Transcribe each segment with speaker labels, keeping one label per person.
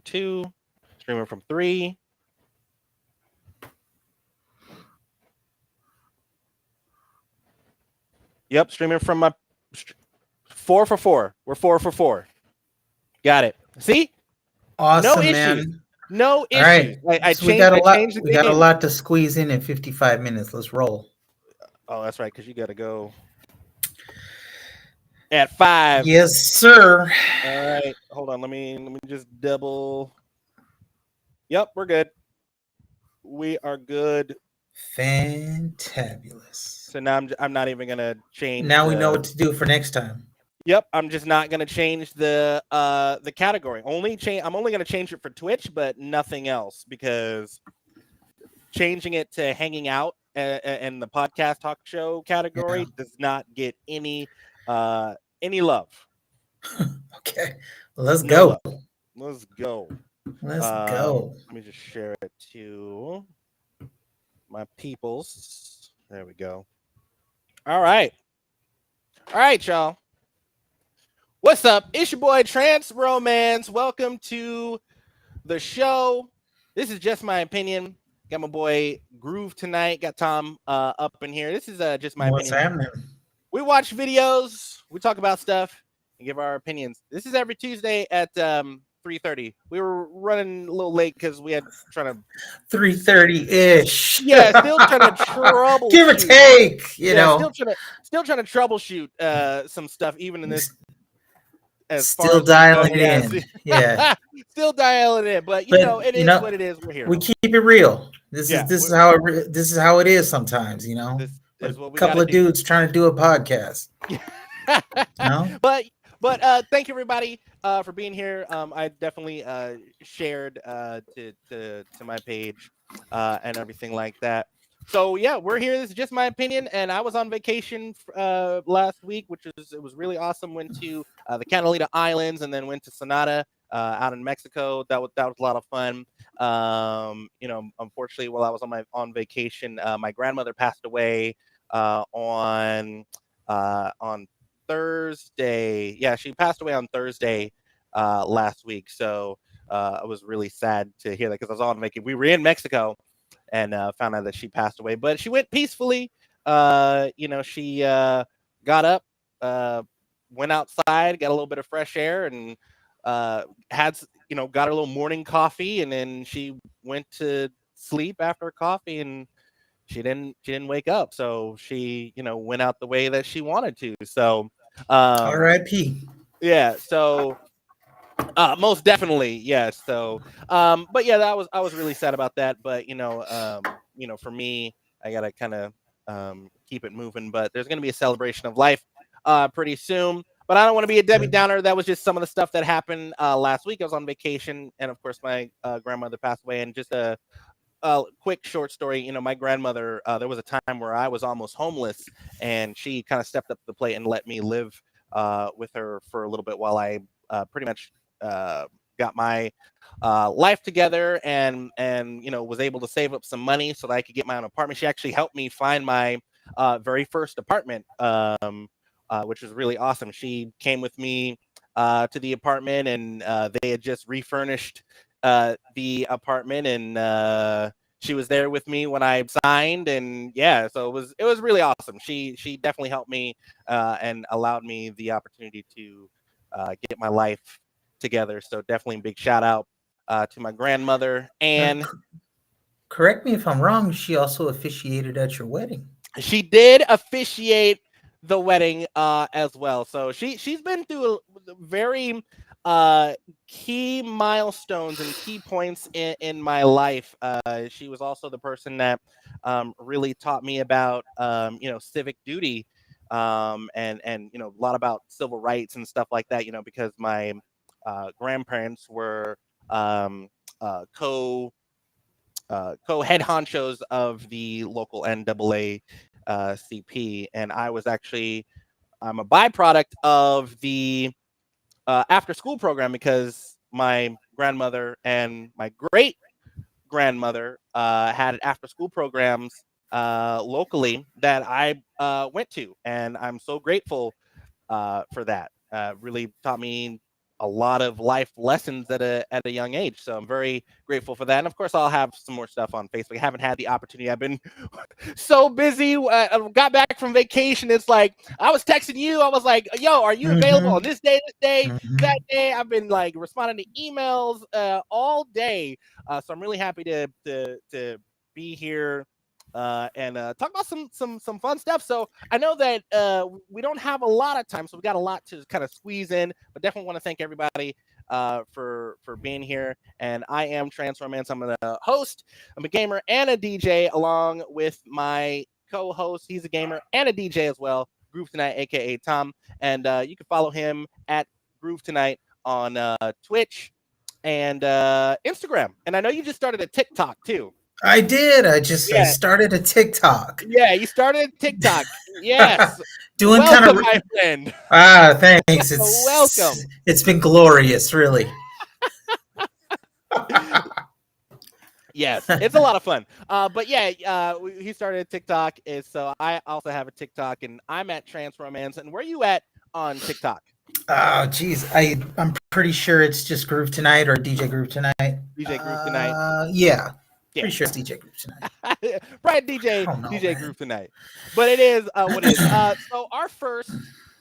Speaker 1: from 2, streaming from 3. Yep, streaming from my 4 for 4. We're 4 for 4. Got it. See?
Speaker 2: Awesome,
Speaker 1: No issues.
Speaker 2: man.
Speaker 1: No
Speaker 2: All right.
Speaker 1: issues. I
Speaker 2: So we
Speaker 1: changed.
Speaker 2: got a
Speaker 1: I
Speaker 2: lot.
Speaker 1: changed the
Speaker 2: We got a
Speaker 1: game.
Speaker 2: lot to squeeze in 55 minutes. Let's roll.
Speaker 1: Oh, that's right. Because you got to go at 5.
Speaker 2: Yes, sir.
Speaker 1: All right. Hold on. Let me just double. Yep, we're good. We are good.
Speaker 2: Fantabulous.
Speaker 1: So now I'm not even gonna change.
Speaker 2: Now we know what to do for next time.
Speaker 1: Yep, I'm just not gonna change the category. I'm only gonna change it for Twitch, but nothing else, because changing it to hanging out and the podcast talk show category does not get any love.
Speaker 2: Okay, let's
Speaker 1: No
Speaker 2: go.
Speaker 1: love. Let's go.
Speaker 2: Let's go.
Speaker 1: Let me just share it to my peoples. There we go. All right, y'all. What's up? It's your boy Trance Romance. Welcome to the show. This is just my opinion. Got my boy Groove tonight. Got Tom up in here. This is just my
Speaker 2: What's
Speaker 1: opinion.
Speaker 2: happening?
Speaker 1: We watch videos. We talk about stuff and give our opinions. This is every Tuesday at 3:30. We were running a little late because we had trying to
Speaker 2: 3:30-ish.
Speaker 1: Yeah, still trying to troubleshoot.
Speaker 2: Give or take, you know.
Speaker 1: Still trying to troubleshoot some stuff, even in this. As
Speaker 2: still
Speaker 1: far as
Speaker 2: dialing it in. Yeah.
Speaker 1: Still dialing it in. But you know, it is what it is. We're here.
Speaker 2: We keep it real. This is how it is sometimes, you know.
Speaker 1: This is what we
Speaker 2: a couple of dudes trying to do a podcast.
Speaker 1: No? But thank you everybody for being here. I definitely shared to my page and everything like that. So yeah, we're here. This is just my opinion, and I was on vacation last week, it was really awesome. Went to the Catalina Islands, and then went to Sonata out in Mexico. That was a lot of fun. You know, unfortunately, while I was on vacation, my grandmother passed away on Thursday. Yeah, she passed away on Thursday last week. So I was really sad to hear that, because I was on vacation. We were in Mexico and found out that she passed away, but she went peacefully. You know, she got up, went outside, got a little bit of fresh air, and got her little morning coffee, and then she went to sleep after coffee, and she didn't wake up. So she, went out the way that she wanted to. So
Speaker 2: R.I.P.
Speaker 1: Yeah. So most definitely, yes. So but yeah, I was really sad about that. But for me, I gotta kind of keep it moving. But there's gonna be a celebration of life pretty soon. But I don't want to be a Debbie Downer. That was just some of the stuff that happened last week. I was on vacation, and of course, my grandmother passed away. And just a quick short story. My grandmother, there was a time where I was almost homeless, and she kind of stepped up to the plate and let me live with her for a little bit while I pretty much got my life together, and was able to save up some money so that I could get my own apartment. She actually helped me find my very first apartment, which was really awesome. She came with me to the apartment, and they had just refurnished the apartment, and she was there with me when I signed, and yeah, so it was really awesome. She definitely helped me and allowed me the opportunity to get my life together. So definitely a big shout out to my grandmother. And
Speaker 2: correct me if I'm wrong, she also officiated at your wedding.
Speaker 1: She did officiate the wedding as well. So she's been through very key milestones and key points in my life. She was also the person that really taught me about civic duty, and a lot about civil rights and stuff like that. Because my grandparents were co-head honchos of the local NAACP, and I'm a byproduct of the after school program, because my grandmother and my great grandmother had after school programs locally that I went to, and I'm so grateful for that. Really taught me a lot of life lessons at a young age. So I'm very grateful for that. And of course, I'll have some more stuff on Facebook. I haven't had the opportunity. I've been so busy. I got back from vacation. It's like I was texting you. I was like, "Yo, are you available on this day, that day?" I've been like responding to emails all day. So I'm really happy to be here and talk about some fun stuff. So I know that we don't have a lot of time, so we got a lot to kind of squeeze in. But definitely want to thank everybody for being here. And I am Trans Romance. I'm the host. I'm a gamer and a DJ, along with my co-host. He's a gamer and a DJ as well. Groove Tonight, aka Tom, and you can follow him at Groove Tonight on Twitch and Instagram. And I know you just started a TikTok too.
Speaker 2: I did. I started a TikTok.
Speaker 1: Yeah, you started a TikTok. Yes.
Speaker 2: Doing
Speaker 1: welcome,
Speaker 2: kind of
Speaker 1: my friend.
Speaker 2: Thanks.
Speaker 1: Welcome.
Speaker 2: It's been glorious, really.
Speaker 1: Yes, it's a lot of fun. But yeah, he started a TikTok. So I also have a TikTok, and I'm at Trans Romance. And where are you at on TikTok?
Speaker 2: Oh, geez. I'm pretty sure it's just Groove Tonight or DJ Groove Tonight.
Speaker 1: DJ Groove Tonight.
Speaker 2: Yeah. Pretty sure it's DJ Groove Tonight.
Speaker 1: Right, DJ Groove Tonight. But it is what it is. So our first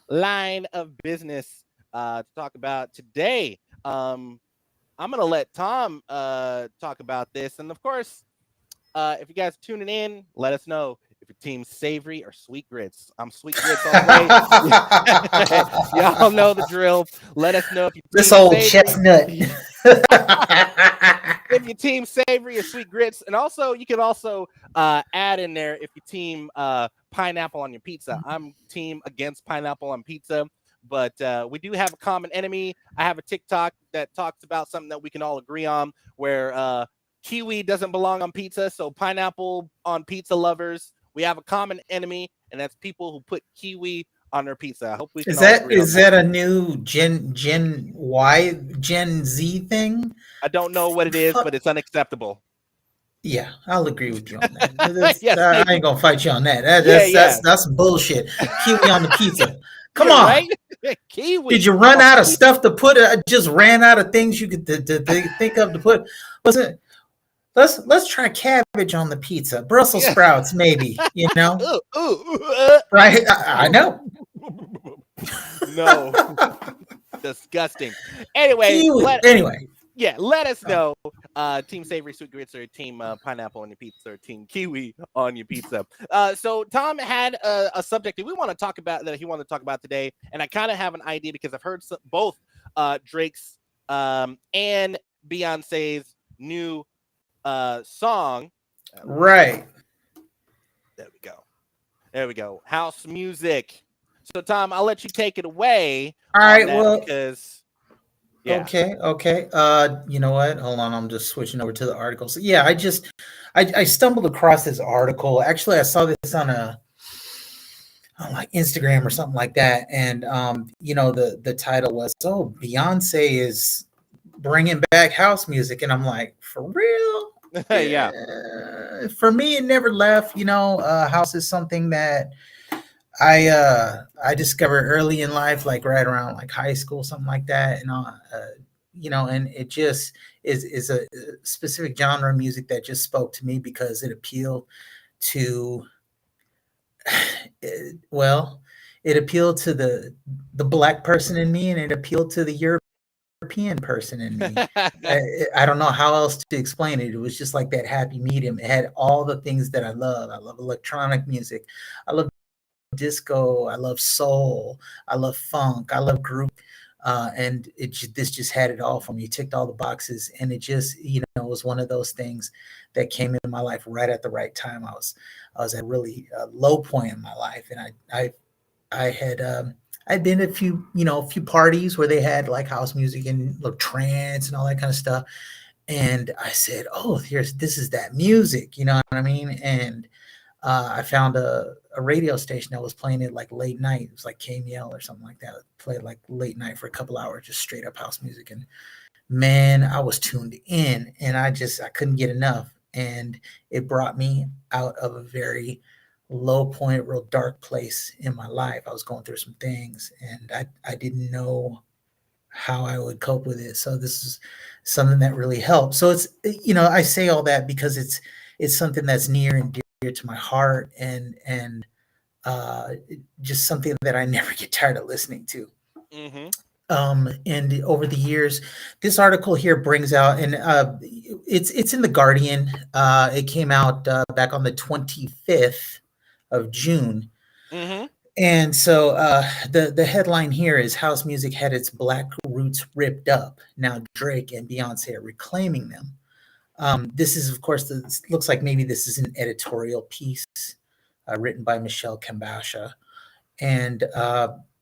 Speaker 1: line of business to talk about today. I'm gonna let Tom talk about this, and of course, if you guys are tuning in, let us know if your team's savory or sweet grits. I'm sweet grits all the way. Y'all know the drill. Let us know if you
Speaker 2: this old chestnut.
Speaker 1: If your team savory or sweet grits, and also you can also add in there if your team pineapple on your pizza. I'm team against pineapple on pizza, but we do have a common enemy. I have a TikTok that talks about something that we can all agree on, where kiwi doesn't belong on pizza. So pineapple on pizza lovers, we have a common enemy, and that's people who put kiwi on their pizza. I hope we can
Speaker 2: is that a new Gen Z thing?
Speaker 1: I don't know what it is, but it's unacceptable.
Speaker 2: Yeah, I'll agree with you on that. Yes, I ain't gonna fight you on that. That's bullshit. Kiwi on the pizza. Come on,
Speaker 1: right? Kiwi.
Speaker 2: Did you run out of stuff to put? Just ran out of things you could think of to put. Let's try cabbage on the pizza. Brussels sprouts, maybe. You know, right? I know.
Speaker 1: No, disgusting. Anyway, let us know. Team savory sweet grits or team pineapple on your pizza or team kiwi on your pizza. So Tom had a subject that we want to talk about that he wanted to talk about today, and I kind of have an idea because I've heard both Drake's and Beyonce's new song.
Speaker 2: Right.
Speaker 1: There we go. House music. So Tom, I'll let you take it away.
Speaker 2: All right. Well,
Speaker 1: because
Speaker 2: okay. You know what? Hold on. I'm just switching over to the article. So yeah, I stumbled across this article. Actually, I saw this on like Instagram or something like that. And the title was, "Oh, Beyonce is bringing back house music," and I'm like, for real?
Speaker 1: Yeah.
Speaker 2: For me, it never left. House is something that I discovered early in life, like right around like high school, something like that, and it just is a specific genre of music that just spoke to me because it appealed to, it appealed to the Black person in me, and it appealed to the European person in me. I don't know how else to explain it. It was just like that happy medium. It had all the things that I love. I love electronic music. I love disco. I love soul. I love funk. I love group. And this just had it all for me. It ticked all the boxes, and it just, was one of those things that came into my life right at the right time. I was at a really low point in my life, and I had I'd been to a few parties where they had like house music and trance and all that kind of stuff. And I said, "Oh, this is that music," you know what I mean? And I found a radio station that was playing it like late night. It was like KML or something like that. It played like late night for a couple hours, just straight up house music. And man, I was tuned in, and I couldn't get enough. And it brought me out of a very low point, real dark place in my life. I was going through some things, and I didn't know how I would cope with it. So this is something that really helped. So it's, I say all that because it's something that's near and dear to my heart, and just something that I never get tired of listening to.
Speaker 1: Mm-hmm.
Speaker 2: And over the years, this article here brings out, and it's in the Guardian. It came out back on the 25th of June.
Speaker 1: Mm-hmm.
Speaker 2: And so the headline here is House Music Had Its Black Roots Ripped Up. Now Drake and Beyonce are reclaiming them. This is, of course, looks like maybe this is an editorial piece written by Michelle Kambasha. And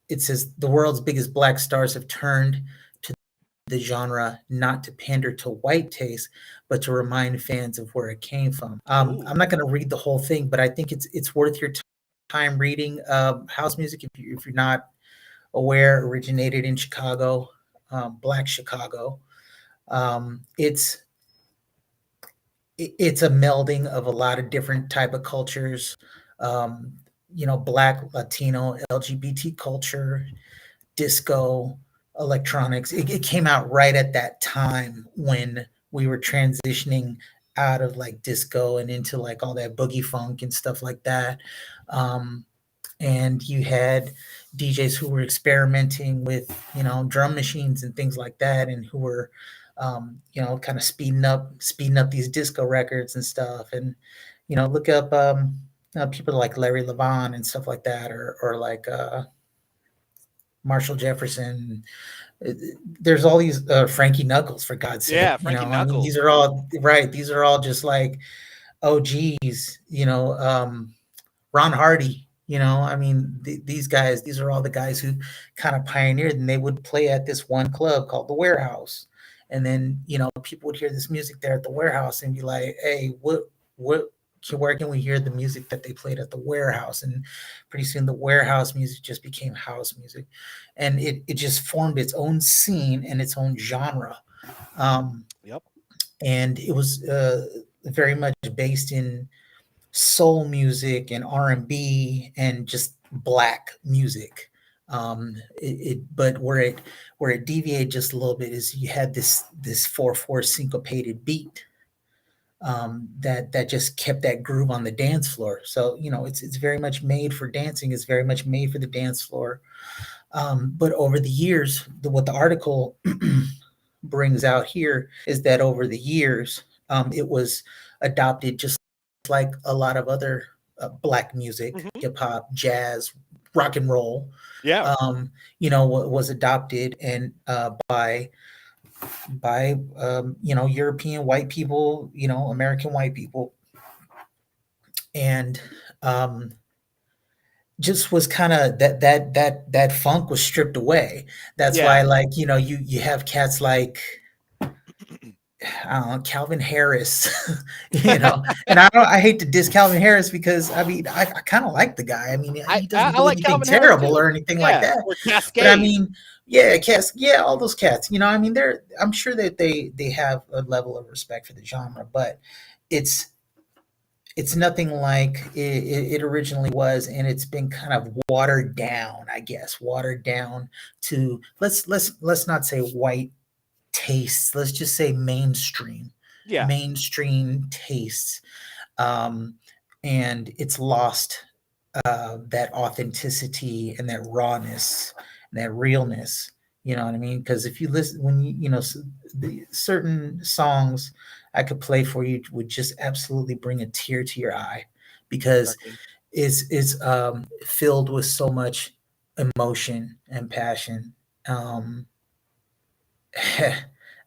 Speaker 2: it says the world's biggest black stars have turned to the genre not to pander to white taste, but to remind fans of where it came from. I'm not going to read the whole thing, but I think it's worth your time reading. House music, if you're not aware, originated in Chicago, Black Chicago. It's a melding of a lot of different type of cultures. Black, Latino, LGBT culture, disco, electronics. It came out right at that time when we were transitioning out of like disco and into like all that boogie funk and stuff like that. And you had DJs who were experimenting with, drum machines and things like that, and who were, kind of speeding up these disco records and stuff. And, look up people like Larry Levan and stuff like that, or like Marshall Jefferson. There's all these Frankie Knuckles, for God's sake.
Speaker 1: Yeah, Frankie Knuckles.
Speaker 2: I mean, these are all right. These are all just like OGs. Ron Hardy. I mean, these guys. These are all the guys who kind of pioneered, and they would play at this one club called the Warehouse. And then people would hear this music there at the Warehouse and be like, "Hey, where can we hear the music that they played at the Warehouse?" And pretty soon the Warehouse music just became house music, and it just formed its own scene and its own genre.
Speaker 1: Yep.
Speaker 2: And it was very much based in soul music and R&B and just black music. But where it deviated just a little bit is you had this 4/4 syncopated beat that just kept that groove on the dance floor. So it's very much made for dancing. It's very much made for the dance floor. But over the years, what the article brings out here is that over the years, it was adopted just like a lot of other black music, hip hop, jazz, rock and roll.
Speaker 1: Yeah.
Speaker 2: Was adopted and by European white people, American white people, and just was kind of that funk was stripped away. That's why, like, you have cats like I don't know, Calvin Harris, and I hate to diss Calvin Harris because I mean I kind of like the guy. I mean he doesn't do
Speaker 1: like
Speaker 2: anything
Speaker 1: Calvin
Speaker 2: terrible or anything like that.
Speaker 1: Or Cascade.
Speaker 2: But I mean, all those cats. I mean I'm sure that they have a level of respect for the genre, but it's nothing like it originally was, and it's been kind of watered down, I guess, to let's not say white tastes, let's just say mainstream tastes, and it's lost that authenticity and that rawness and that realness. You know what I mean? Because if you listen, when the certain songs I could play for you would just absolutely bring a tear to your eye, because it's filled with so much emotion and passion.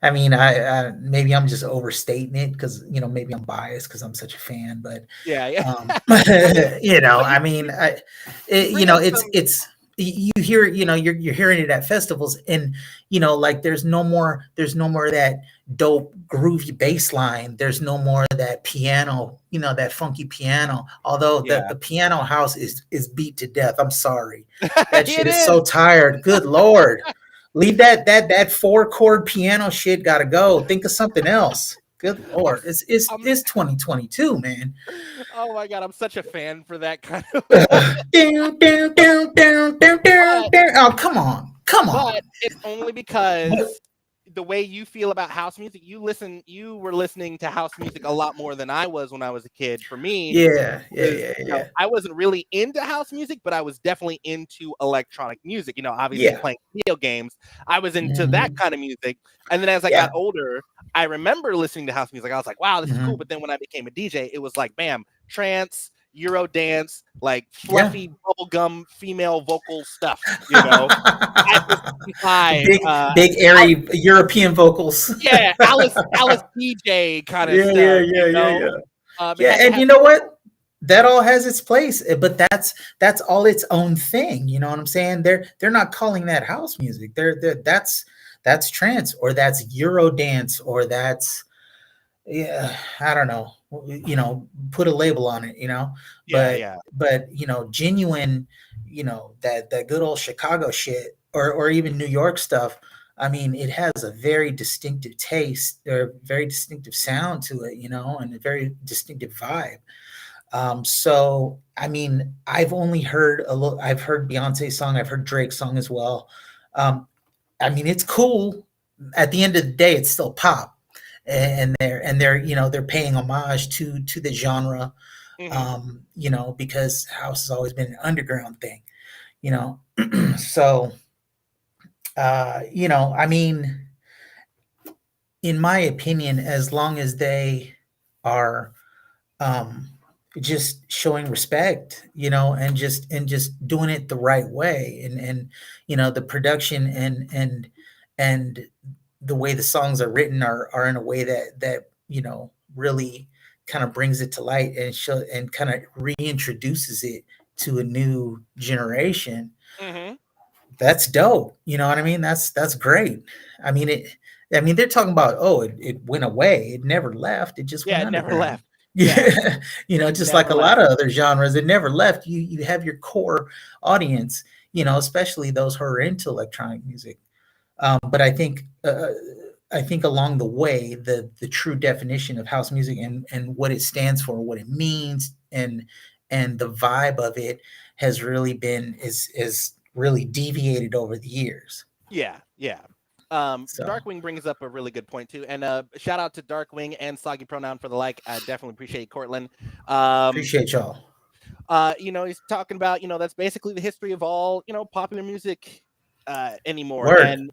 Speaker 2: I mean, I maybe I'm just overstating it because maybe I'm biased because I'm such a fan, but I mean, it's you hear you're hearing it at festivals, and like there's no more of that dope groovy bass line. There's no more of that piano, that funky piano. Although the piano house is beat to death. I'm sorry, that shit is so tired. Good Lord. Leave that 4-chord piano shit. Gotta go. Think of something else. Good Lord, it's 2022, man.
Speaker 1: Oh my God, I'm such a fan for that kind of.
Speaker 2: Oh, come on, Come on.
Speaker 1: But it's only because the way you feel about house music, you were listening to house music a lot more than I was when I was a kid. For me, I wasn't really into house music, but I was definitely into electronic music. Obviously playing video games, I was into that kind of music. And then as I got older, I remember listening to house music. I was like, wow, this is cool. But then when I became a DJ, it was like, bam, trance, Euro dance, like fluffy bubblegum female vocal stuff,
Speaker 2: big airy European vocals.
Speaker 1: Yeah, Alice DJ kind of stuff.
Speaker 2: And you know what? That all has its place, but that's all its own thing. You know what I'm saying? They're not calling that house music. That's trance, or that's Euro dance, or that's I don't know. Put a label on it. But genuine. That good old Chicago shit, or even New York stuff. I mean, it has a very distinctive taste, or very distinctive sound to it, and a very distinctive vibe. So, I mean, I've only heard I've heard Beyonce's song. I've heard Drake's song as well. I mean, it's cool. At the end of the day, it's still pop, and they're paying homage to the genre, because house has always been an underground thing, So, I mean, in my opinion, as long as they are just showing respect, and just doing it the right way, and the production and the way the songs are written are in a way that really kind of brings it to light, and kind of reintroduces it to a new generation. That's dope. You know what I mean? That's great. I mean, they're talking about, it went away. It never left. It just went
Speaker 1: never left.
Speaker 2: Yeah. Just like a lot of other genres, it never left. You have your core audience, especially those who are into electronic music. But I think along the way, the true definition of house music, and what it stands for, what it means, and the vibe of it has really been is really deviated over the years.
Speaker 1: Yeah. Darkwing brings up a really good point too, and shout out to Darkwing and Soggy Pronoun for the like. I definitely appreciate Cortland.
Speaker 2: Appreciate y'all.
Speaker 1: He's talking about that's basically the history of all popular music anymore.
Speaker 2: Word. And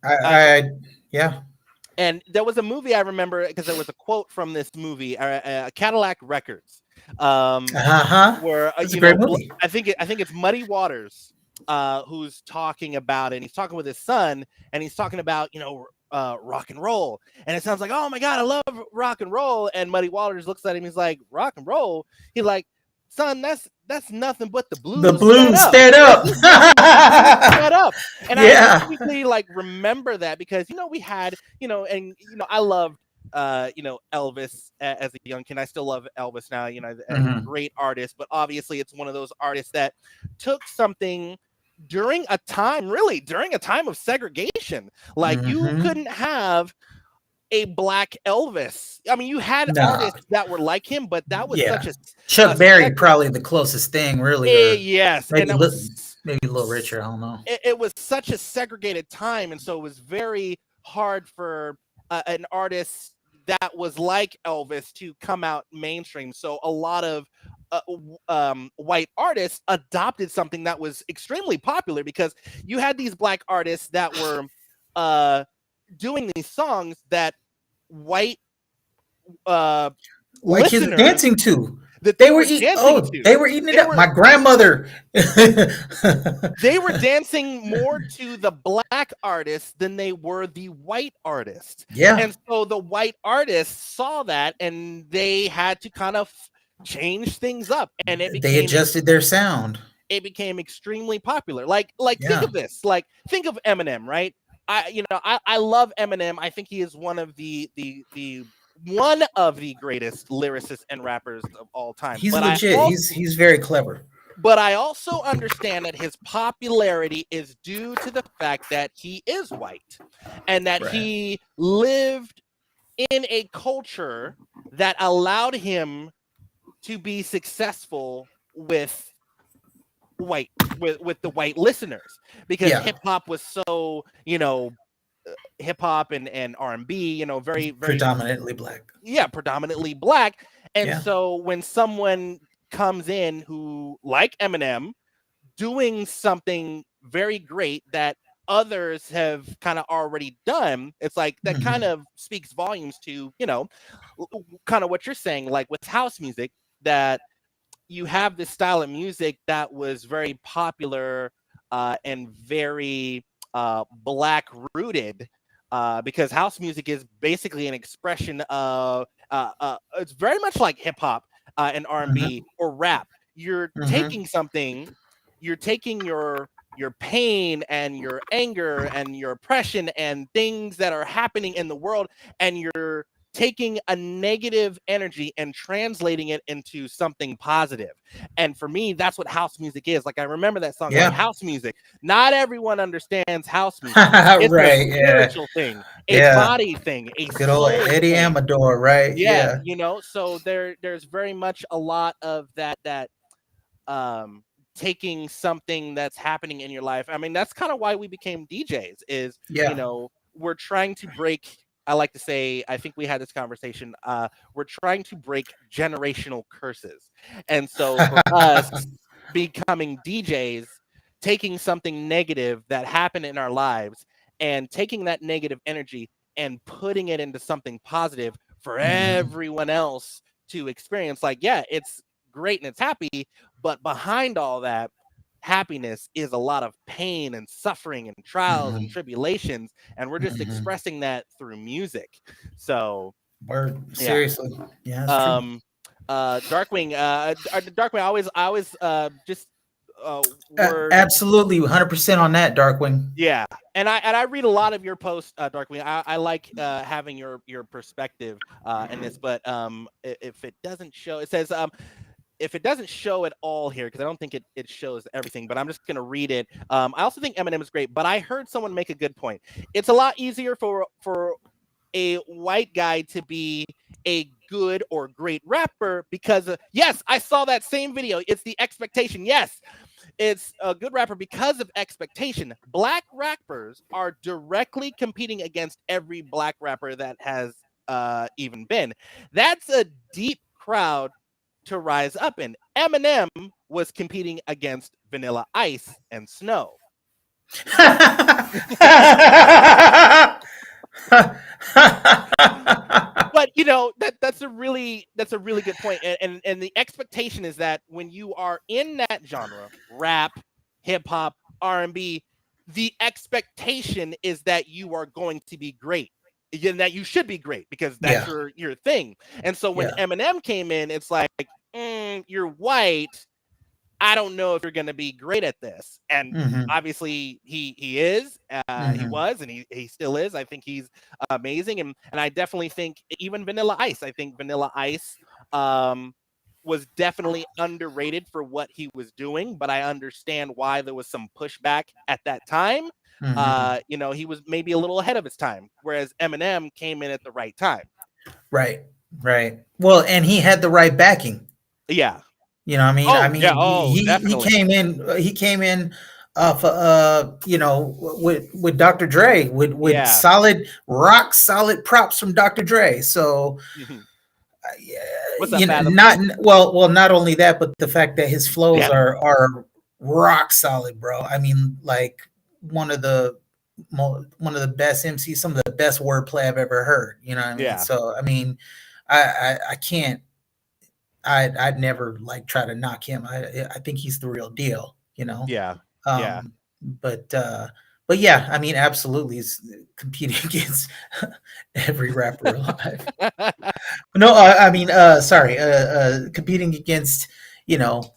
Speaker 1: And there was a movie I remember, because there was a quote from this movie, Cadillac Records, where
Speaker 2: it's a great movie.
Speaker 1: I think it's Muddy Waters who's talking about it. And he's talking with his son, and he's talking about rock and roll, and it sounds like, oh my god, I love rock and roll. And Muddy Waters looks at him, he's like, rock and roll? He's like, son, that's nothing but the blues.
Speaker 2: The blues stand up.
Speaker 1: Stand up. And I quickly remember that, because we had I loved Elvis as a young kid. I still love Elvis now, a great artist, but obviously it's one of those artists that took something during a time of segregation. You couldn't have a black Elvis. I mean, you had artists that were like him, but that was such a
Speaker 2: Chuck Berry, probably the closest thing, really.
Speaker 1: Yes,
Speaker 2: maybe maybe a little richer. I don't know.
Speaker 1: It was such a segregated time, and so it was very hard for an artist that was like Elvis to come out mainstream. So a lot of white artists adopted something that was extremely popular, because you had these black artists that were doing these songs that white
Speaker 2: kids dancing to.
Speaker 1: That they were eating
Speaker 2: it up. My grandmother.
Speaker 1: They were dancing more to the black artists than they were the white artists.
Speaker 2: Yeah.
Speaker 1: And so the white artists saw that, and they had to kind of change things up, and
Speaker 2: they adjusted their sound.
Speaker 1: It became extremely popular. Think of this. Think of Eminem, right? I love Eminem. I think he is one of the greatest lyricists and rappers of all time.
Speaker 2: He's legit. He's very clever.
Speaker 1: But I also understand that his popularity is due to the fact that he is white, and that he lived in a culture that allowed him to be successful with white with the white listeners, because
Speaker 2: Yeah.
Speaker 1: hip hop was so, hip hop and R&B, very very
Speaker 2: Predominantly black.
Speaker 1: predominantly black. And
Speaker 2: Yeah.
Speaker 1: so when someone comes in who, like Eminem, doing something very great that others have kind of already done, it's like that kind
Speaker 2: Mhm.
Speaker 1: of speaks volumes to, kind of what you're saying, like with house music, that you have this style of music that was very popular and very black rooted, because house music is basically an expression of it's very much like hip hop and R&B
Speaker 2: Mhm.
Speaker 1: or rap. You're taking
Speaker 2: Mhm.
Speaker 1: something, you're taking your pain and your anger and your oppression and things that are happening in the world, and you're taking a negative energy and translating it into something positive. And for me, that's what house music is. Like, I remember that song, like,
Speaker 2: Yeah.
Speaker 1: house music. Not everyone understands house music. It's a
Speaker 2: Right. Yeah.
Speaker 1: spiritual thing, a
Speaker 2: Yeah.
Speaker 1: body thing, a
Speaker 2: Good old
Speaker 1: soul
Speaker 2: Eddie
Speaker 1: thing.
Speaker 2: Amador. Right.
Speaker 1: Yeah,
Speaker 2: Yeah.
Speaker 1: so there's very much a lot of that um taking something that's happening in your life. I mean, that's kind of why we became DJs, is,
Speaker 2: Yeah.
Speaker 1: we're trying to break, I like to say, I think we had this conversation, we're trying to break generational curses. And so for us becoming DJs, taking something negative that happened in our lives and taking that negative energy and putting it into something positive for
Speaker 2: Mhm.
Speaker 1: everyone else to experience. Like, yeah, it's great and it's happy, but behind all that happiness is a lot of pain and suffering and trials and
Speaker 2: Mhm.
Speaker 1: tribulations, and we're just
Speaker 2: Mhm.
Speaker 1: expressing that through music. So
Speaker 2: Word.
Speaker 1: yeah.
Speaker 2: Seriously. Yeah, that's true.
Speaker 1: um Darkwing, I always just word.
Speaker 2: Absolutely, 100% on that, Darkwing.
Speaker 1: Yeah, and I read a lot of your posts, Darkwing. I like having your perspective in this, but if it doesn't show, it says, if it doesn't show it all here, because I don't think it shows everything, but I'm just gonna read it. I also think Eminem is great, but I heard someone make a good point. It's a lot easier for a white guy to be a good or great rapper because yes, I saw that same video. It's the expectation. Yes, it's a good rapper because of expectation. Black rappers are directly competing against every black rapper that has even been. That's a deep crowd to rise up in. Eminem was competing against Vanilla Ice and Snow. But that's a really good point. And the expectation is that when you are in that genre, rap, hip hop, R&B, the expectation is that you are going to be great. And that you should be great because that's
Speaker 2: Yeah.
Speaker 1: your thing. And so when
Speaker 2: Yeah.
Speaker 1: Eminem came in, it's like, you're white, I don't know if you're going to be great at this. And
Speaker 2: Mhm.
Speaker 1: obviously he is, he
Speaker 2: Mhm.
Speaker 1: was, and he still is. I think he's amazing. And I definitely think even Vanilla Ice, I think Vanilla Ice um, was definitely underrated for what he was doing, but I understand why there was some pushback at that time.
Speaker 2: Mhm.
Speaker 1: He was maybe a little ahead of his time, whereas Eminem came in at the right time.
Speaker 2: Right. Right. Well, and he had the right backing.
Speaker 1: Yeah.
Speaker 2: You know what I mean? I
Speaker 1: Oh, yeah.
Speaker 2: mean,
Speaker 1: Oh,
Speaker 2: he
Speaker 1: definitely.
Speaker 2: came in for with Dr. Dre with
Speaker 1: Yeah.
Speaker 2: solid rock solid props from Dr. Dre. So yeah,
Speaker 1: What's up, Fathom?
Speaker 2: not not only that, but the fact that his flows
Speaker 1: Yeah.
Speaker 2: are rock solid, bro. I mean, like one of the one of the best MCs, some of the best wordplay I've ever heard. You know what I mean?
Speaker 1: Yeah.
Speaker 2: So I mean, I can't. I'd never like try to knock him. I think he's the real deal, you know.
Speaker 1: Yeah. Yeah.
Speaker 2: Um, but uh, but yeah, I mean, absolutely, he's competing against every rapper alive. No, I mean, sorry, competing against you know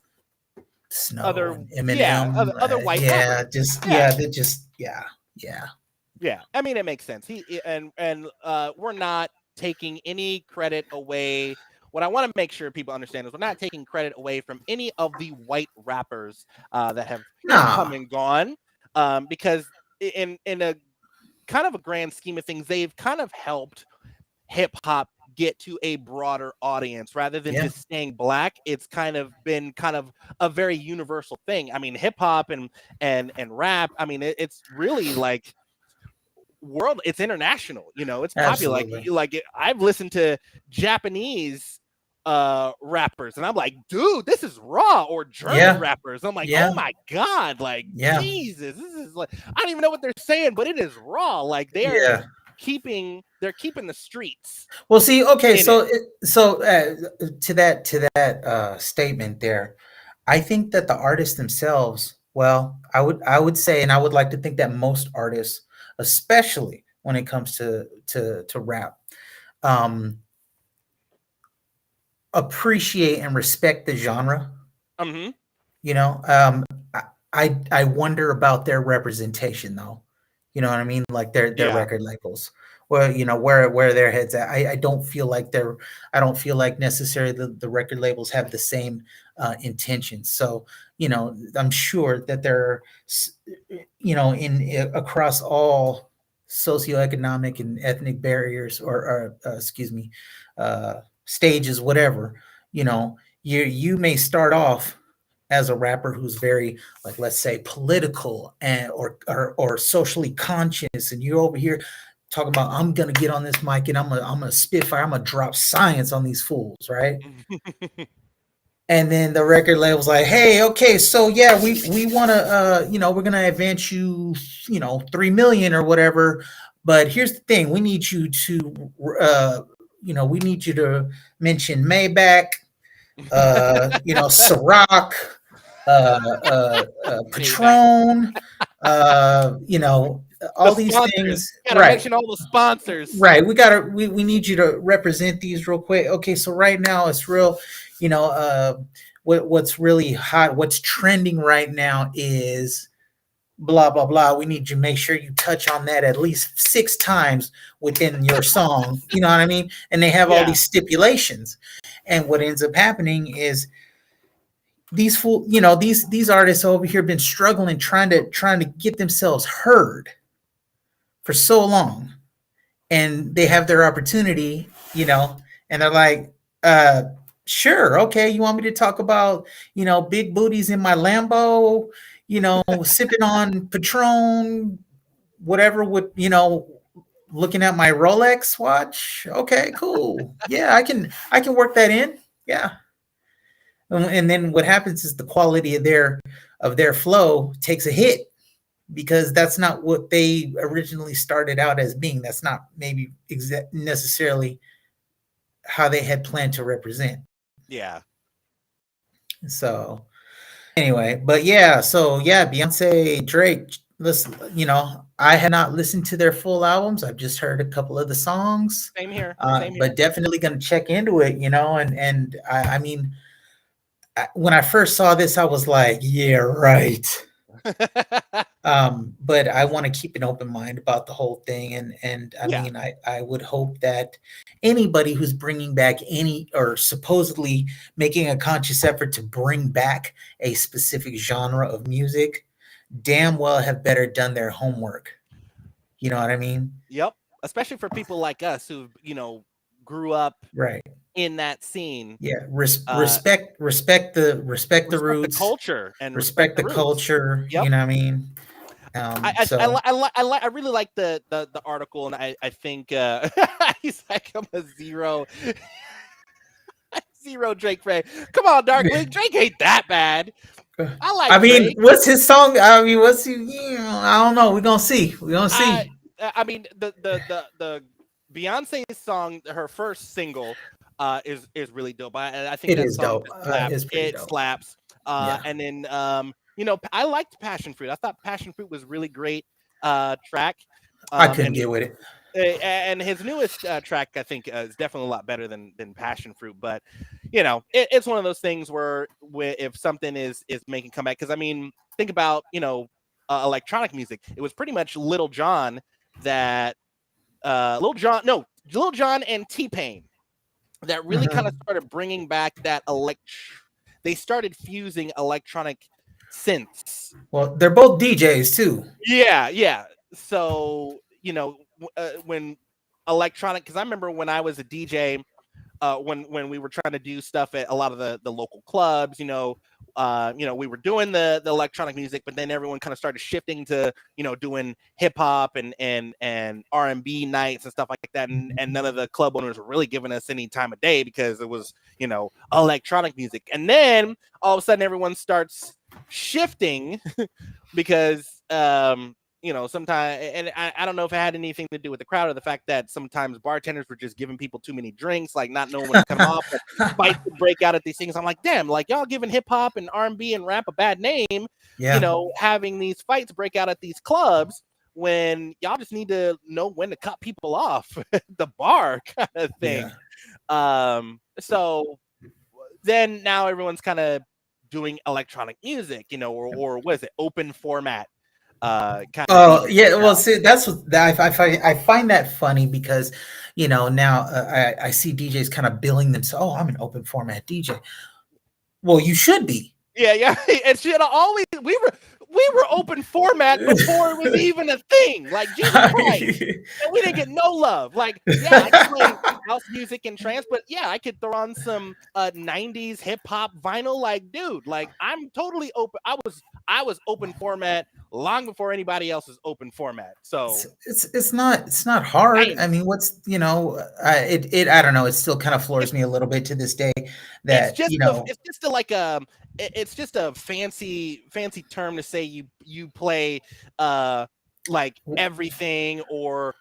Speaker 2: Snow
Speaker 1: Other
Speaker 2: and
Speaker 1: yeah,
Speaker 2: Eminem.
Speaker 1: other white
Speaker 2: Yeah,
Speaker 1: rappers.
Speaker 2: just
Speaker 1: Yeah.
Speaker 2: yeah, they just yeah.
Speaker 1: Yeah. I mean, it makes sense. And we're not taking any credit away. What I want to make sure people understand is we're not taking credit away from any of the white rappers that have, come
Speaker 2: Nah.
Speaker 1: and gone, because in a kind of a grand scheme of things, they've kind of helped hip hop get to a broader audience rather than
Speaker 2: Yeah.
Speaker 1: just staying black. It's kind of been kind of a very universal thing. I mean, hip hop and rap. I mean, it's really like it's international, you know, it's popular.
Speaker 2: Absolutely.
Speaker 1: I've listened to Japanese rappers and I'm like, dude, this is raw, or German
Speaker 2: Yeah.
Speaker 1: rappers. I'm like,
Speaker 2: Yeah.
Speaker 1: oh my God, like
Speaker 2: Yeah.
Speaker 1: Jesus, this is like, I don't even know what they're saying, but it is raw. Like
Speaker 2: Yeah.
Speaker 1: keeping the streets.
Speaker 2: Well, see, okay,
Speaker 1: in
Speaker 2: so to that statement there, I think that the artists themselves, well, I would say, and I would like to think that most artists, especially when it comes to rap, um, appreciate and respect the genre.
Speaker 1: Mhm.
Speaker 2: You know, I wonder about their representation though. You know what I mean? Like their
Speaker 1: Yeah.
Speaker 2: record labels. Well, you know, where their heads at. I don't feel like I don't feel like necessarily the record labels have the same intentions. So, you know, I'm sure that they're, you know, across all socioeconomic and ethnic barriers, or excuse me, stages, whatever, you know, you may start off as a rapper who's very, like, let's say, political and or socially conscious, and you're over here talking about, I'm gonna get on this mic and I'm gonna spitfire, I'm gonna drop science on these fools, right? And then the record label's like, hey, okay, so yeah, we want to, you know, we're gonna advance you, you know, 3 million or whatever, but here's the thing, we need you to, you know, we need you to mention Maybach, you know, Ciroc, Patron, you know, all
Speaker 1: The
Speaker 2: these
Speaker 1: sponsors.
Speaker 2: things.
Speaker 1: Gotta
Speaker 2: Right,
Speaker 1: mention all the sponsors.
Speaker 2: right. We need you to represent these real quick. Okay, so right now it's real, you know, what's really hot, what's trending right now is blah blah blah. We need you to make sure you touch on that at least 6 times within your song. You know what I mean? And they have all
Speaker 1: Yeah.
Speaker 2: these stipulations. And what ends up happening is you know, these artists over here been struggling trying to get themselves heard for so long, and they have their opportunity, you know, and they're like, sure, okay, you want me to talk about, you know, big booties in my Lambo, you know, sipping on Patron, whatever, with, you know, looking at my Rolex watch. Okay, cool. Yeah, I can work that in. Yeah. And then what happens is the quality of their flow takes a hit, because that's not what they originally started out as being. That's not maybe necessarily how they had planned to represent.
Speaker 1: Yeah.
Speaker 2: So anyway, but yeah, so yeah, Beyonce, Drake, listen, you know, I had not listened to their full albums. I've just heard a couple of the songs.
Speaker 1: Same here.
Speaker 2: But definitely going to check into it, you know, and I mean, when I first saw this, I was like, yeah, right. But I want to keep an open mind about the whole thing, and I
Speaker 1: Yeah.
Speaker 2: mean, I would hope that anybody who's bringing back any, or supposedly making a conscious effort to bring back a specific genre of music, damn well have better done their homework. You know what I mean?
Speaker 1: Yep. Especially for people like us who, you know, grew up
Speaker 2: Right.
Speaker 1: in that scene.
Speaker 2: Yeah.
Speaker 1: Respect
Speaker 2: Respect the roots,
Speaker 1: the culture, and
Speaker 2: respect the
Speaker 1: roots.
Speaker 2: culture.
Speaker 1: Yep.
Speaker 2: You know what I mean?
Speaker 1: I really like the article, and I think he's like, I'm a zero Drake fan. Come on, Darkwing, Drake ain't that bad. I
Speaker 2: mean,
Speaker 1: Drake.
Speaker 2: what's his song? I mean, what's he? You know, I don't know. We're gonna see. We're gonna see.
Speaker 1: I mean, the Beyonce song, her first single, is really dope. I think
Speaker 2: It
Speaker 1: that
Speaker 2: is
Speaker 1: song
Speaker 2: dope.
Speaker 1: slaps.
Speaker 2: It's pretty
Speaker 1: It
Speaker 2: dope.
Speaker 1: slaps.
Speaker 2: Yeah.
Speaker 1: And then you know, I liked Passion Fruit. I thought Passion Fruit was really great track.
Speaker 2: I couldn't get with it.
Speaker 1: And his newest track, I think, is definitely a lot better than Passion Fruit. But you know, it's one of those things where if something is making comeback, because I mean, think about, you know, electronic music. It was pretty much Little John that Little John and T-Pain that really kind of started bringing back that they started fusing electronic synths.
Speaker 2: Well, they're both DJs too.
Speaker 1: Yeah. So, you know, when electronic, because I remember when I was a DJ, when we were trying to do stuff at a lot of the local clubs, we were doing the electronic music, but then everyone kind of started shifting to, doing hip hop and R&B nights and stuff like that. And none of the club owners were really giving us any time of day because it was, electronic music. And then all of a sudden everyone starts shifting because, sometimes, and I don't know if it had anything to do with the crowd or the fact that sometimes bartenders were just giving people too many drinks, like not knowing when to come off, fights would break out at these things. I'm like, damn, like y'all giving hip hop and R&B and rap a bad name, having these fights break out at these clubs when y'all just need to know when to cut people off at the bar kind of thing. Yeah. So then now everyone's kind of doing electronic music, or what is it, open format.
Speaker 2: Well, see, that's what I find that funny because, now I see DJs kind of billing themselves. Oh, I'm an open format DJ. Well, you should be.
Speaker 1: Yeah. It should always. We were open format before it was even a thing. Like, Jesus Christ, and we didn't get no love. Like, yeah, I could play house music and trance, but yeah, I could throw on some 90s hip hop vinyl. Like, dude, like I'm totally open. I was open format long before anybody else is open format. So
Speaker 2: it's not hard. I mean, what's I don't know. It still kind of floors me a little bit to this day that
Speaker 1: it's just a fancy term to say you play like everything or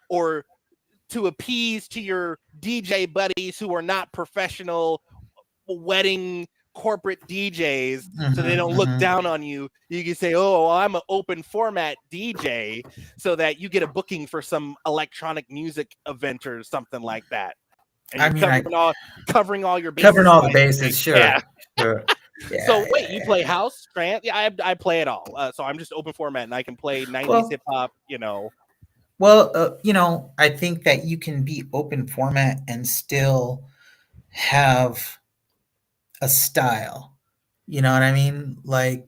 Speaker 1: to appease to your DJ buddies who are not professional wedding corporate DJs, so they don't look down on you. You can say, oh, well, I'm an open format DJ, so that you get a booking for some electronic music event or something like that. And covering all your bases.
Speaker 2: Covering all the bases, sure.
Speaker 1: Yeah.
Speaker 2: Sure.
Speaker 1: Yeah, so wait, you play house, trance? Yeah, I play it all. So I'm just open format, and I can play 90s hip hop.
Speaker 2: Well, I think that you can be open format and still have a style. You know what I mean? Like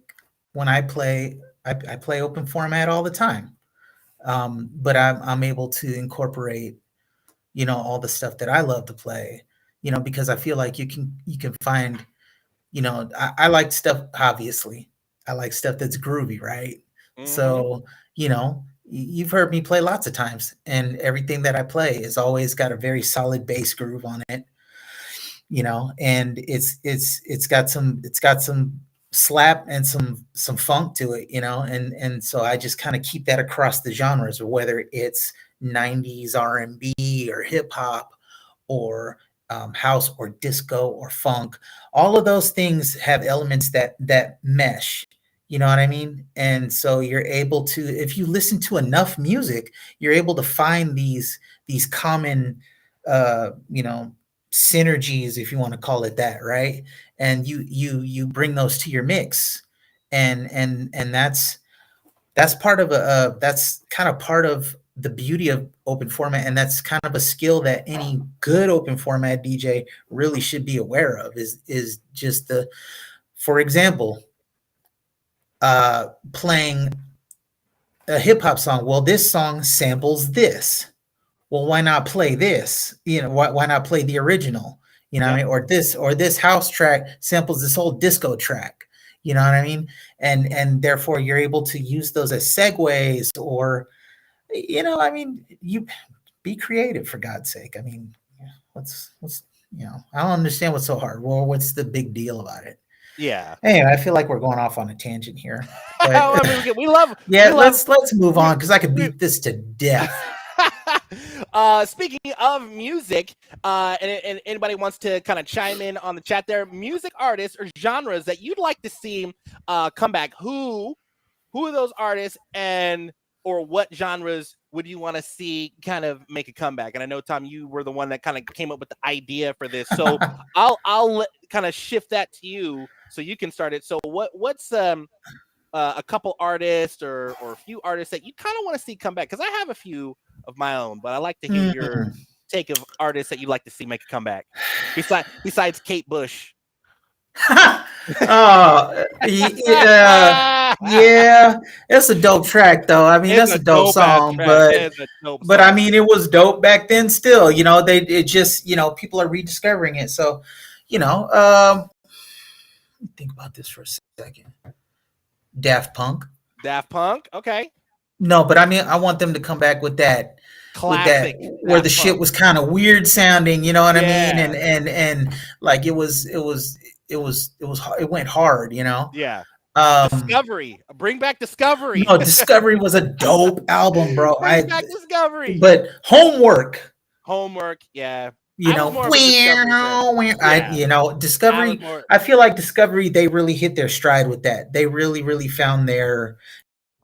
Speaker 2: when I play open format all the time, but I'm able to incorporate, all the stuff that I love to play. Because I feel like you can find. I like stuff, obviously. I like stuff that's groovy, right? Mm-hmm. So, you've heard me play lots of times, and everything that I play has always got a very solid bass groove on it, and it's got some slap and some funk to it, and so I just kind of keep that across the genres, or whether it's 90s R&B or hip hop or house or disco or funk. All of those things have elements that mesh, you know what I mean? And so you're able to, if you listen to enough music, you're able to find these common synergies, if you want to call it that, right? And you bring those to your mix, and that's part of that's kind of part of the beauty of open format, and that's kind of a skill that any good open format DJ really should be aware of, is just for example, playing a hip hop song. Well, this song samples this. Well, why not play this? Why not play the original? What I mean? Or this house track samples this whole disco track. You know what I mean? And therefore you're able to use those as segues, or I mean, you be creative, for God's sake. I mean, what's I don't understand what's so hard. Well, what's the big deal about it?
Speaker 1: Yeah.
Speaker 2: Anyway, I feel like we're going off on a tangent here. But,
Speaker 1: I mean, we love.
Speaker 2: Let's move on, because I could beat this to death.
Speaker 1: Speaking of music, and anybody wants to kind of chime in on the chat there, music artists or genres that you'd like to see come back. Who are those artists, or what genres would you want to see kind of make a comeback? And I know, Tom, you were the one that kind of came up with the idea for this, so I'll kind of shift that to you so you can start it. So what's a couple artists or a few artists that you kind of want to see come back? Because I have a few of my own, but I like to hear your take of artists that you'd like to see make a comeback besides Kate Bush.
Speaker 2: Oh, yeah, it's a dope track though. I mean,
Speaker 1: It's
Speaker 2: that's
Speaker 1: a
Speaker 2: a dope
Speaker 1: dope ass
Speaker 2: song,
Speaker 1: track. It's a dope
Speaker 2: but I
Speaker 1: song.
Speaker 2: mean, it was dope back then. Still, it just people are rediscovering it. So, think about this for a second. Daft Punk.
Speaker 1: Daft Punk. Okay.
Speaker 2: No, but I mean, I want them to come back with that
Speaker 1: Classic
Speaker 2: where the
Speaker 1: Daft
Speaker 2: shit
Speaker 1: Punk.
Speaker 2: was kind of weird sounding. You know what I mean?
Speaker 1: Yeah.
Speaker 2: And like it went hard.
Speaker 1: Yeah.
Speaker 2: Um,
Speaker 1: Discovery. Bring back Discovery.
Speaker 2: no, Discovery was a dope album, bro.
Speaker 1: Bring back Discovery.
Speaker 2: But Homework,
Speaker 1: Homework. Yeah.
Speaker 2: you
Speaker 1: I was
Speaker 2: know,
Speaker 1: more of a Discovery fan. Yeah. I was
Speaker 2: Discovery.
Speaker 1: more.
Speaker 2: I feel like Discovery, they really hit their stride with that. They really, really found their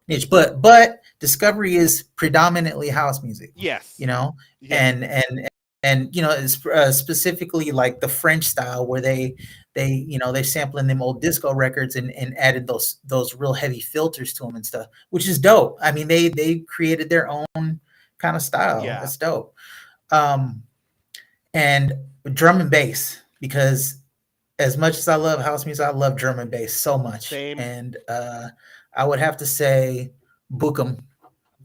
Speaker 2: niche. But Discovery is predominantly house music,
Speaker 1: Yes.
Speaker 2: Yeah. and it's specifically like the French style where they sampling them old disco records and added those real heavy filters to them and stuff, which is dope. I mean, they created their own kind of style.
Speaker 1: Yeah.
Speaker 2: That's dope. And drum and bass, because as much as I love house music, I love drum and bass so much.
Speaker 1: Same.
Speaker 2: And I would have to say
Speaker 1: Bukem,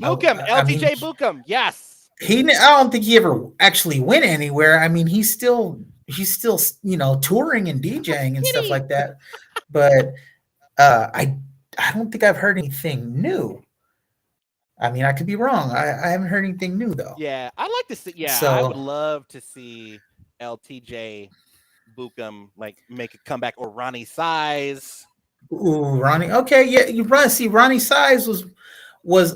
Speaker 1: LTJ Bukem, yes.
Speaker 2: I don't think he ever actually went anywhere. I mean, he's still touring and DJing and stuff like that. But I don't think I've heard anything new. I mean, I could be wrong. I haven't heard anything new though.
Speaker 1: Yeah, I'd like to see. Yeah,
Speaker 2: So,
Speaker 1: I would love to see LTJ Bukem like make a comeback, or Ronnie Size.
Speaker 2: Ooh, Ronnie. Okay, yeah, you run. See, Ronnie Size was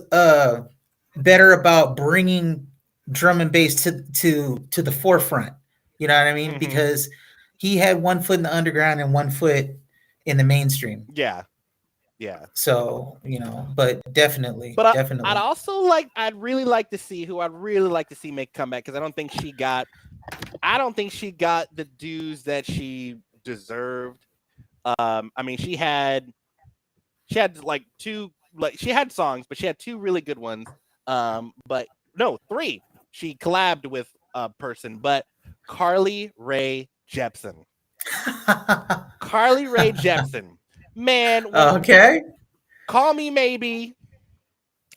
Speaker 2: better about bringing drum and bass to the forefront. You know what I mean?
Speaker 1: Mhm.
Speaker 2: Because he had one foot in the underground and one foot in the mainstream.
Speaker 1: Yeah.
Speaker 2: So but definitely.
Speaker 1: I'd really like to see make a comeback, because I don't think she got the dues that she deserved. I mean, she had like two, like she had songs, but she had two really good ones. But no, three. She collabed with a person, but Carly Rae Jepsen. Carly Rae Jepsen. Man,
Speaker 2: okay.
Speaker 1: Call Me Maybe.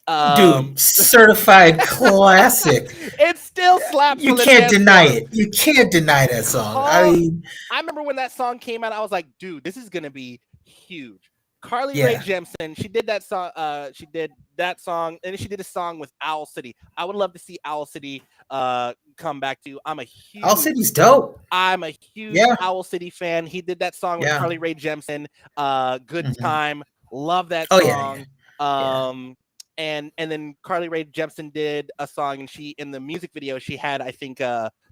Speaker 2: Dude, certified classic.
Speaker 1: It still slaps.
Speaker 2: You can't deny it. You can't deny that song.
Speaker 1: I remember when that song came out, I was like, dude, this is gonna be huge. Carly Rae Jepsen, she did that song. And she did a song with Owl City. I would love to see Owl City come back to.
Speaker 2: Owl City's dope.
Speaker 1: I'm a huge Owl City fan. He did that song with Carly Rae Jepsen. Good Time. Love that song. And then Carly Rae Jepsen did a song, and she, in the music video, she had, I think,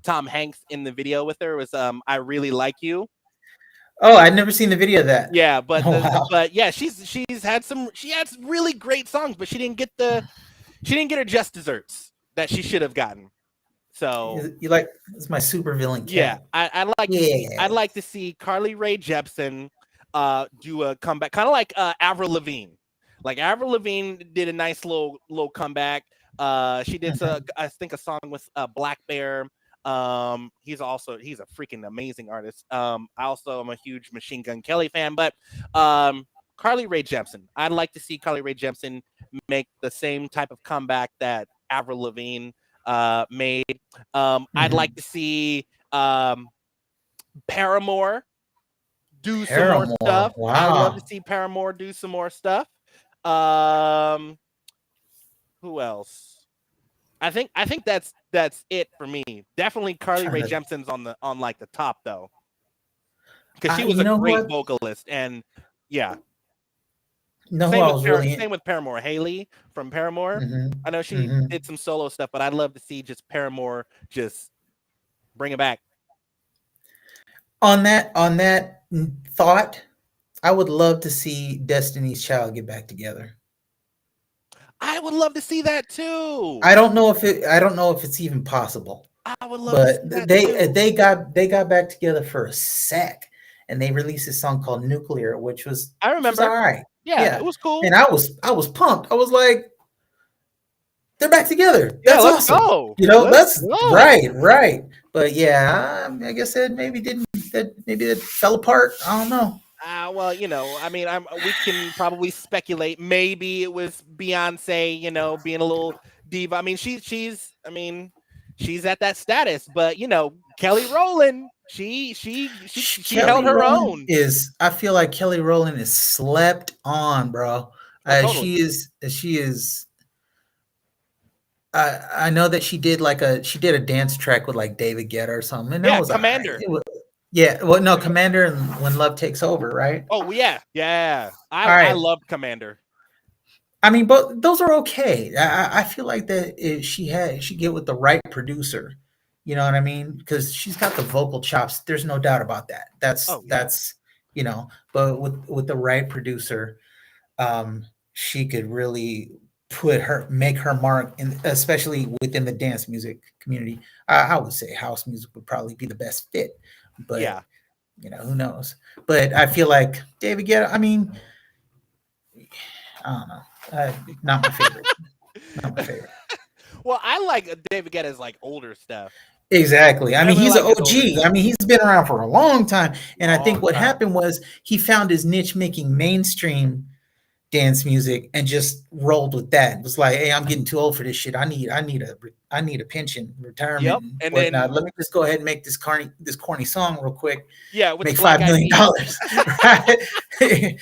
Speaker 1: Tom Hanks in the video with her. It was I Really Like You.
Speaker 2: Oh, I'd never seen the video of that.
Speaker 1: Yeah, but yeah, she had really great songs, but she didn't get her just desserts that she should have gotten. So
Speaker 2: it's my super villain cat.
Speaker 1: Yeah, I'd like to see Carly Rae Jepsen do a comeback, kind of like Avril Lavigne. Like Avril Lavigne did a nice little comeback. She did I think a song with Black Bear. He's a freaking amazing artist. I also am a huge Machine Gun Kelly fan, but Carly Rae Jepsen. I'd like to see Carly Rae Jepsen make the same type of comeback that Avril Lavigne made. I'd like to see Paramore do some more stuff.
Speaker 2: Wow.
Speaker 1: I'd love to see Paramore do some more stuff. Who else? I think that's it for me. Definitely Carly Rae Jepsen's on like the top though, because she was a great vocalist, and yeah. Same with Paramore. Haley from Paramore. I know she did some solo stuff, but I'd love to see just Paramore just bring it back.
Speaker 2: On that thought, I would love to see Destiny's Child get back together.
Speaker 1: I would love to see that too.
Speaker 2: I don't know if it's even possible.
Speaker 1: I would love to see that
Speaker 2: they got back together for a sec, and they released a song called Nuclear, which was
Speaker 1: all right. Yeah, it was cool.
Speaker 2: And I was pumped. I was like, they're back together. That's
Speaker 1: let's
Speaker 2: awesome.
Speaker 1: Go.
Speaker 2: Let's go. Right. But yeah, like I said, maybe didn't that fell apart. I don't know.
Speaker 1: Well, I mean, we can probably speculate. Maybe it was Beyonce, being a little diva. I mean, I mean, she's at that status. But Kelly Rowland, she held
Speaker 2: Kelly
Speaker 1: her
Speaker 2: Rowland
Speaker 1: own.
Speaker 2: I feel like Kelly Rowland is slept on, bro.
Speaker 1: Totally.
Speaker 2: She is. I know that she did a dance track with like David Guetta or something, and that
Speaker 1: Yeah,
Speaker 2: was
Speaker 1: Commander.
Speaker 2: Yeah, well, no, Commander and When Love Takes Over, right?
Speaker 1: Oh yeah.
Speaker 2: Right.
Speaker 1: I loved Commander.
Speaker 2: I mean, but those are okay. I feel like that if she get with the right producer, you know what I mean? Because she's got the vocal chops. There's no doubt about that. That's but with the right producer, she could really make her mark, especially within the dance music community. I would say house music would probably be the best fit, but
Speaker 1: Yeah.
Speaker 2: who knows? But I feel like David Guetta. I mean, I don't know. Not my favorite. Not my favorite.
Speaker 1: Well, I like David Guetta's like older stuff.
Speaker 2: Exactly. I mean, he's an OG. I mean, he's been around for a long time. And I think what happened was he found his niche making mainstream dance music and just rolled with that. It was like, hey, I'm getting too old for this shit. I need a pension, retirement.
Speaker 1: Yep. And then
Speaker 2: let me just go ahead and make this corny song real quick.
Speaker 1: Yeah, with
Speaker 2: make $5 million. Right?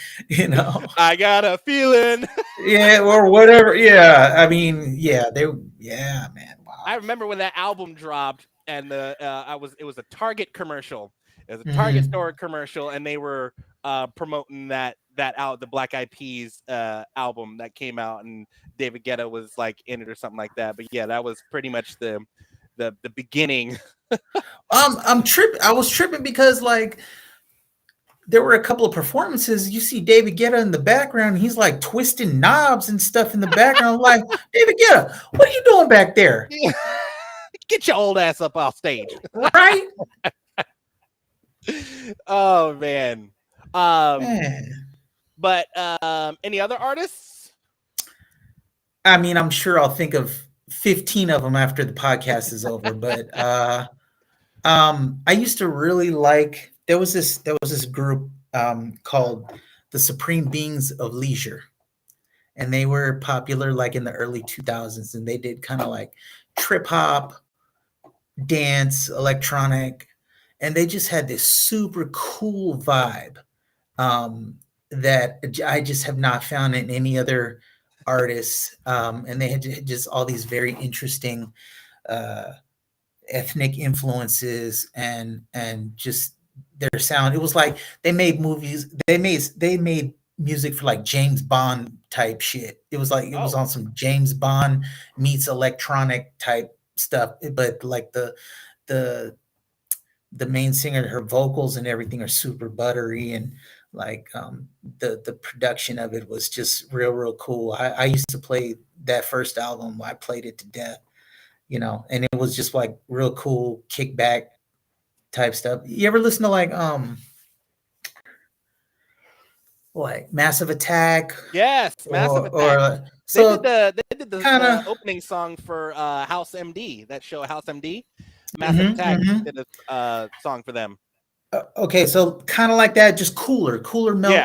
Speaker 1: I got a feeling.
Speaker 2: Yeah, or whatever. Yeah. I mean, yeah, man. Wow.
Speaker 1: I remember when that album dropped and it was a Target commercial. It was a Target store commercial, and they were promoting that out the Black Eyed Peas album that came out, and David Guetta was like in it or something like that. But yeah, that was pretty much the beginning.
Speaker 2: I was tripping because like there were a couple of performances. You see David Guetta in the background. He's like twisting knobs and stuff in the background. Like, David Guetta, what are you doing back there?
Speaker 1: Get your old ass up off stage.
Speaker 2: Right?
Speaker 1: Oh man. But any other artists?
Speaker 2: I mean, I'm sure I'll think of 15 of them after the podcast is over. But I used to really like. There was this group called the Supreme Beings of Leisure, and they were popular like in the early 2000s, and they did kind of like trip hop, dance, electronic, and they just had this super cool vibe that I just have not found in any other artists. And they had just all these very interesting ethnic influences and just their sound. It was like they made movies. They made music for like James Bond type shit. It was like it was on some James Bond meets electronic type stuff. But like the main singer, her vocals and everything are super buttery, and like the production of it was just real cool. I used to play that first album. I played it to death, and it was just like real cool kickback type stuff. You ever listen to like Massive Attack?
Speaker 1: Yes, Massive Attack.
Speaker 2: So
Speaker 1: they did the opening song for House MD, that show House MD. Massive Attack did a song for them.
Speaker 2: Okay, so kind of like that, just cooler,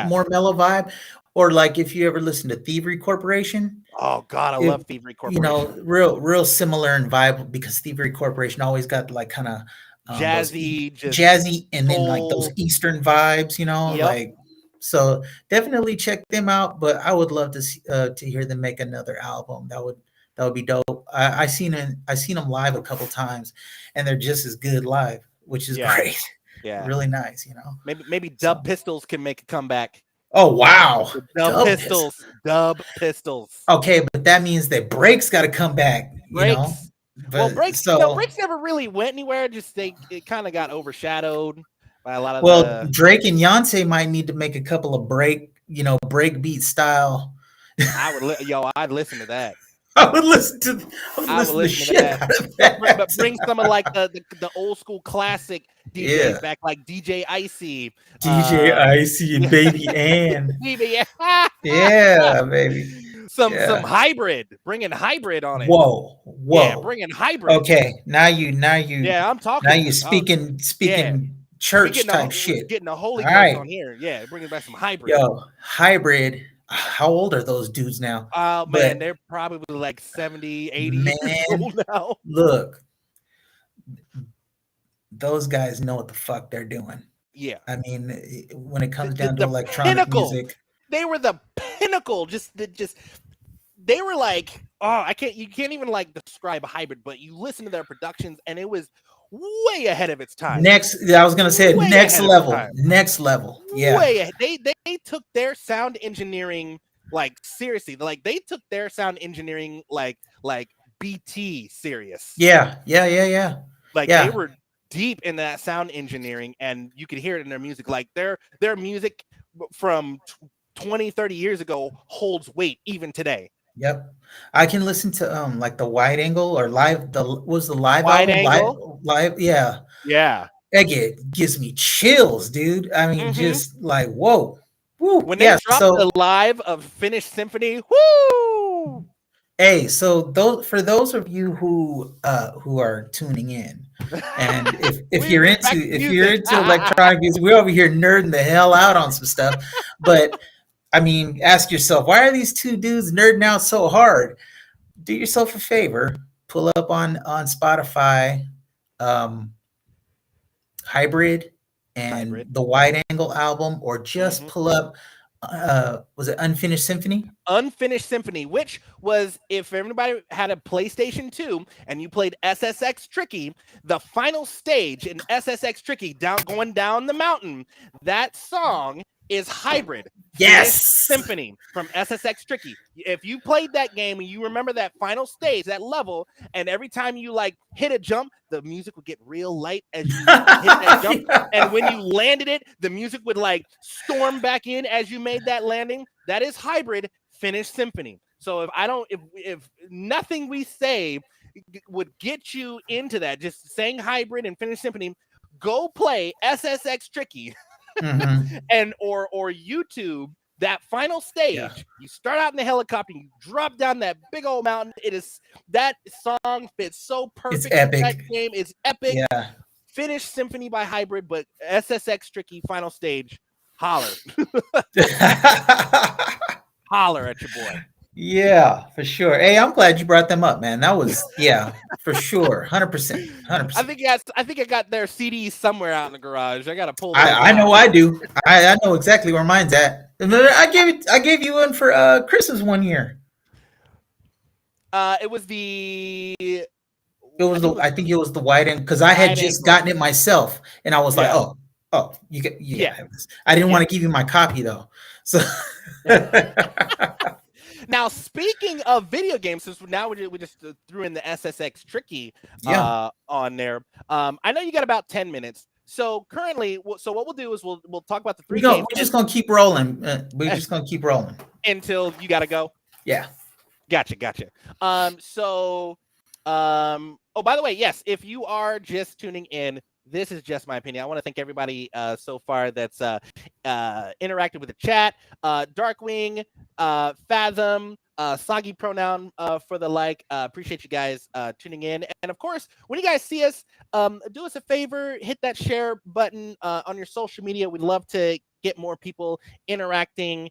Speaker 2: more mellow vibe. Or like if you ever listen to Thievery Corporation.
Speaker 1: Oh God, I love Thievery Corporation.
Speaker 2: Real similar in vibe, because Thievery Corporation always got like kind of
Speaker 1: jazzy,
Speaker 2: and then like those Eastern vibes, like. So definitely check them out. But I would love to hear them make another album. That would be dope. I seen them live a couple times, and they're just as good live, which is great.
Speaker 1: Yeah,
Speaker 2: really nice.
Speaker 1: Maybe Dub Pistols can make a comeback.
Speaker 2: Oh wow,
Speaker 1: Dub Pistols.
Speaker 2: Okay, but that means that Break's got to come back.
Speaker 1: Breaks. Breaks never really went anywhere. Just it kind of got overshadowed by a lot of.
Speaker 2: Drake and Beyonce might need to make a couple of break beat style.
Speaker 1: I'd listen to that.
Speaker 2: I would listen to the shit out of that.
Speaker 1: But bring some of like the old school classic DJs back, like DJ Icy.
Speaker 2: DJ Icy and Baby Ann. Yeah, baby.
Speaker 1: Some hybrid. Bringing hybrid on it.
Speaker 2: Whoa.
Speaker 1: Yeah, bringing hybrid.
Speaker 2: Okay, now you.
Speaker 1: Yeah, I'm talking.
Speaker 2: Now you speaking church type shit.
Speaker 1: Getting the Holy
Speaker 2: All
Speaker 1: Ghost
Speaker 2: right.
Speaker 1: on here. Yeah, bringing back some hybrid.
Speaker 2: Yo, hybrid. How old are those dudes now?
Speaker 1: Oh,
Speaker 2: But
Speaker 1: man, they're probably like 70, 80 years
Speaker 2: man,
Speaker 1: old now.
Speaker 2: look, those guys know what the fuck they're doing.
Speaker 1: Yeah.
Speaker 2: I mean, when it comes
Speaker 1: The
Speaker 2: down to electronic
Speaker 1: pinnacle.
Speaker 2: music,
Speaker 1: They were the pinnacle. They were like, oh, you can't even like describe hybrid, but you listen to their productions and it was way ahead of its time.
Speaker 2: I was gonna say
Speaker 1: Way
Speaker 2: next
Speaker 1: ahead of
Speaker 2: level.
Speaker 1: time.
Speaker 2: Next level. Yeah.
Speaker 1: Way ahead. They took their sound engineering like seriously. Like they took their sound engineering like BT serious.
Speaker 2: Yeah.
Speaker 1: Like
Speaker 2: Yeah.
Speaker 1: they were deep in that sound engineering and you could hear it in their music. Like their music from 20, 30 years ago holds weight even today.
Speaker 2: Yep. I can listen to like the wide angle or live the live
Speaker 1: Wide
Speaker 2: album
Speaker 1: angle?
Speaker 2: live yeah.
Speaker 1: Yeah.
Speaker 2: That gives me chills, dude. I mean, just like whoa. Woo.
Speaker 1: When they dropped the live of Finished Symphony, woo!
Speaker 2: Hey, so for those of you who are tuning in, and if you're into electronic music, we're over here nerding the hell out on some stuff. But I mean, ask yourself, why are these two dudes nerding out so hard? Do yourself a favor, pull up on Spotify, Hybrid and the Wide Angle album, or just pull up was it Unfinished Symphony?
Speaker 1: Unfinished Symphony, which was, if everybody had a PlayStation 2 and you played SSX Tricky, the final stage in SSX Tricky going down the mountain, that song is Hybrid.
Speaker 2: Yes.
Speaker 1: Symphony from SSX Tricky. If you played that game and you remember that final stage, that level, and every time you like hit a jump, the music would get real light as you hit that jump. And when you landed it, the music would like storm back in as you made that landing. That is Hybrid Finished Symphony. So if nothing we say would get you into that, just saying Hybrid and Finished Symphony, go play SSX Tricky. And or YouTube that final stage. Yeah. You start out in the helicopter, you drop down that big old mountain. That song fits so perfect.
Speaker 2: It's epic.
Speaker 1: That game is epic.
Speaker 2: Yeah.
Speaker 1: Finished Symphony by Hybrid, but SSX Tricky final stage. Holler. Holler at your boy.
Speaker 2: Yeah, for sure. Hey, I'm glad you brought them up, man. That was for sure, 100%.
Speaker 1: I think I got their CDs somewhere out in the garage. I gotta pull.
Speaker 2: I know I do. I know exactly where mine's at. I gave you one for Christmas one year.
Speaker 1: It was the.
Speaker 2: I think it was the Wide Angle because I had just gotten it myself, and I was like, oh, you have this. I didn't want to give you my copy though, so.
Speaker 1: Now, speaking of video games, since now we just threw in the SSX Tricky on there. I know you got about 10 minutes. So currently, what we'll do is we'll talk about the three games.
Speaker 2: We're just gonna keep rolling. We're just gonna keep rolling
Speaker 1: until you gotta go.
Speaker 2: Yeah.
Speaker 1: Gotcha. Oh, by the way, yes, if you are just tuning in, this is just my opinion. I want to thank everybody so far that's interacted with the chat. Darkwing, Fathom, Soggy Pronoun for the like. Appreciate you guys tuning in. And of course, when you guys see us, do us a favor, hit that share button on your social media. We'd love to get more people interacting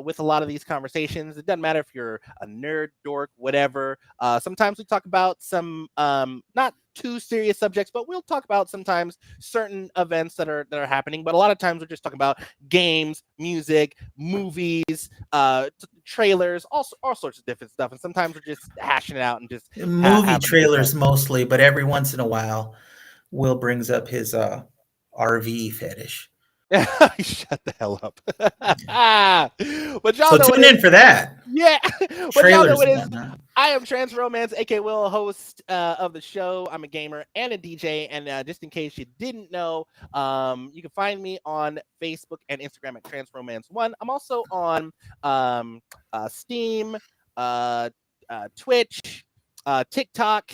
Speaker 1: with a lot of these conversations. It doesn't matter if you're a nerd, dork, whatever. Sometimes we talk about some not too serious subjects, but we'll talk about sometimes certain events that are happening. But a lot of times we're just talking about games, music, movies, trailers, all sorts of different stuff. And sometimes we're just hashing it out and just
Speaker 2: movie trailers mostly. But every once in a while, Will brings up his RV fetish.
Speaker 1: Shut the hell up. But y'all know
Speaker 2: tune in for that.
Speaker 1: Yeah. But y'all know what it is. I am Trans Romance, aka Will, host of the show. I'm a gamer and a DJ. And just in case you didn't know, you can find me on Facebook and Instagram at Trans Romance 1. I'm also on Steam, Twitch, TikTok,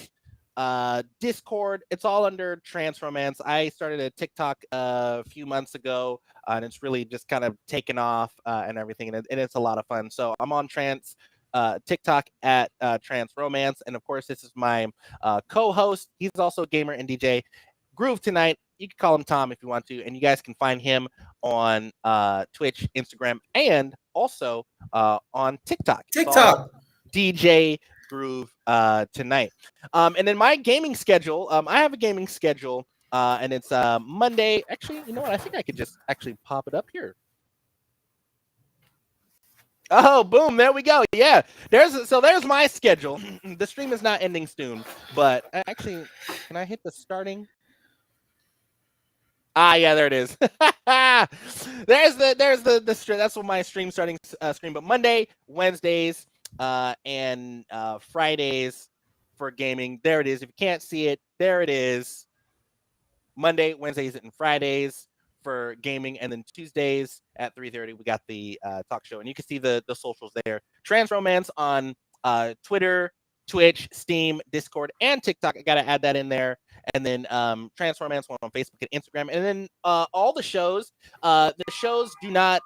Speaker 1: Discord. It's all under Trans Romance. I started a TikTok a few months ago, and it's really just kind of taken off and everything, and it's a lot of fun. So I'm on TikTok at Trans Romance, and of course this is my co-host. He's also a gamer and DJ, Groove Tonight, you can call him Tom if you want to, and you guys can find him on Twitch, Instagram, and also on TikTok. It's all DJ Groove tonight. And then my gaming schedule, I have a gaming schedule, and it's Monday. Actually, you know what? I think I could just actually pop it up here. Oh, boom! There we go. Yeah, there's my schedule. The stream is not ending soon, but actually, can I hit the starting? Ah, yeah, there it is. there's the stream. That's what my stream starting stream. But Monday, Wednesdays, and Fridays for gaming. There it is. If you can't see it, there it is. Monday, Wednesdays, and Fridays for gaming, and then Tuesdays at 3:30 we got the talk show, and you can see the socials there. Trans Romance on Twitter, Twitch, Steam, Discord, and TikTok. I gotta add that in there. And then Trans Romance one on Facebook and Instagram, and then all the shows. The shows do not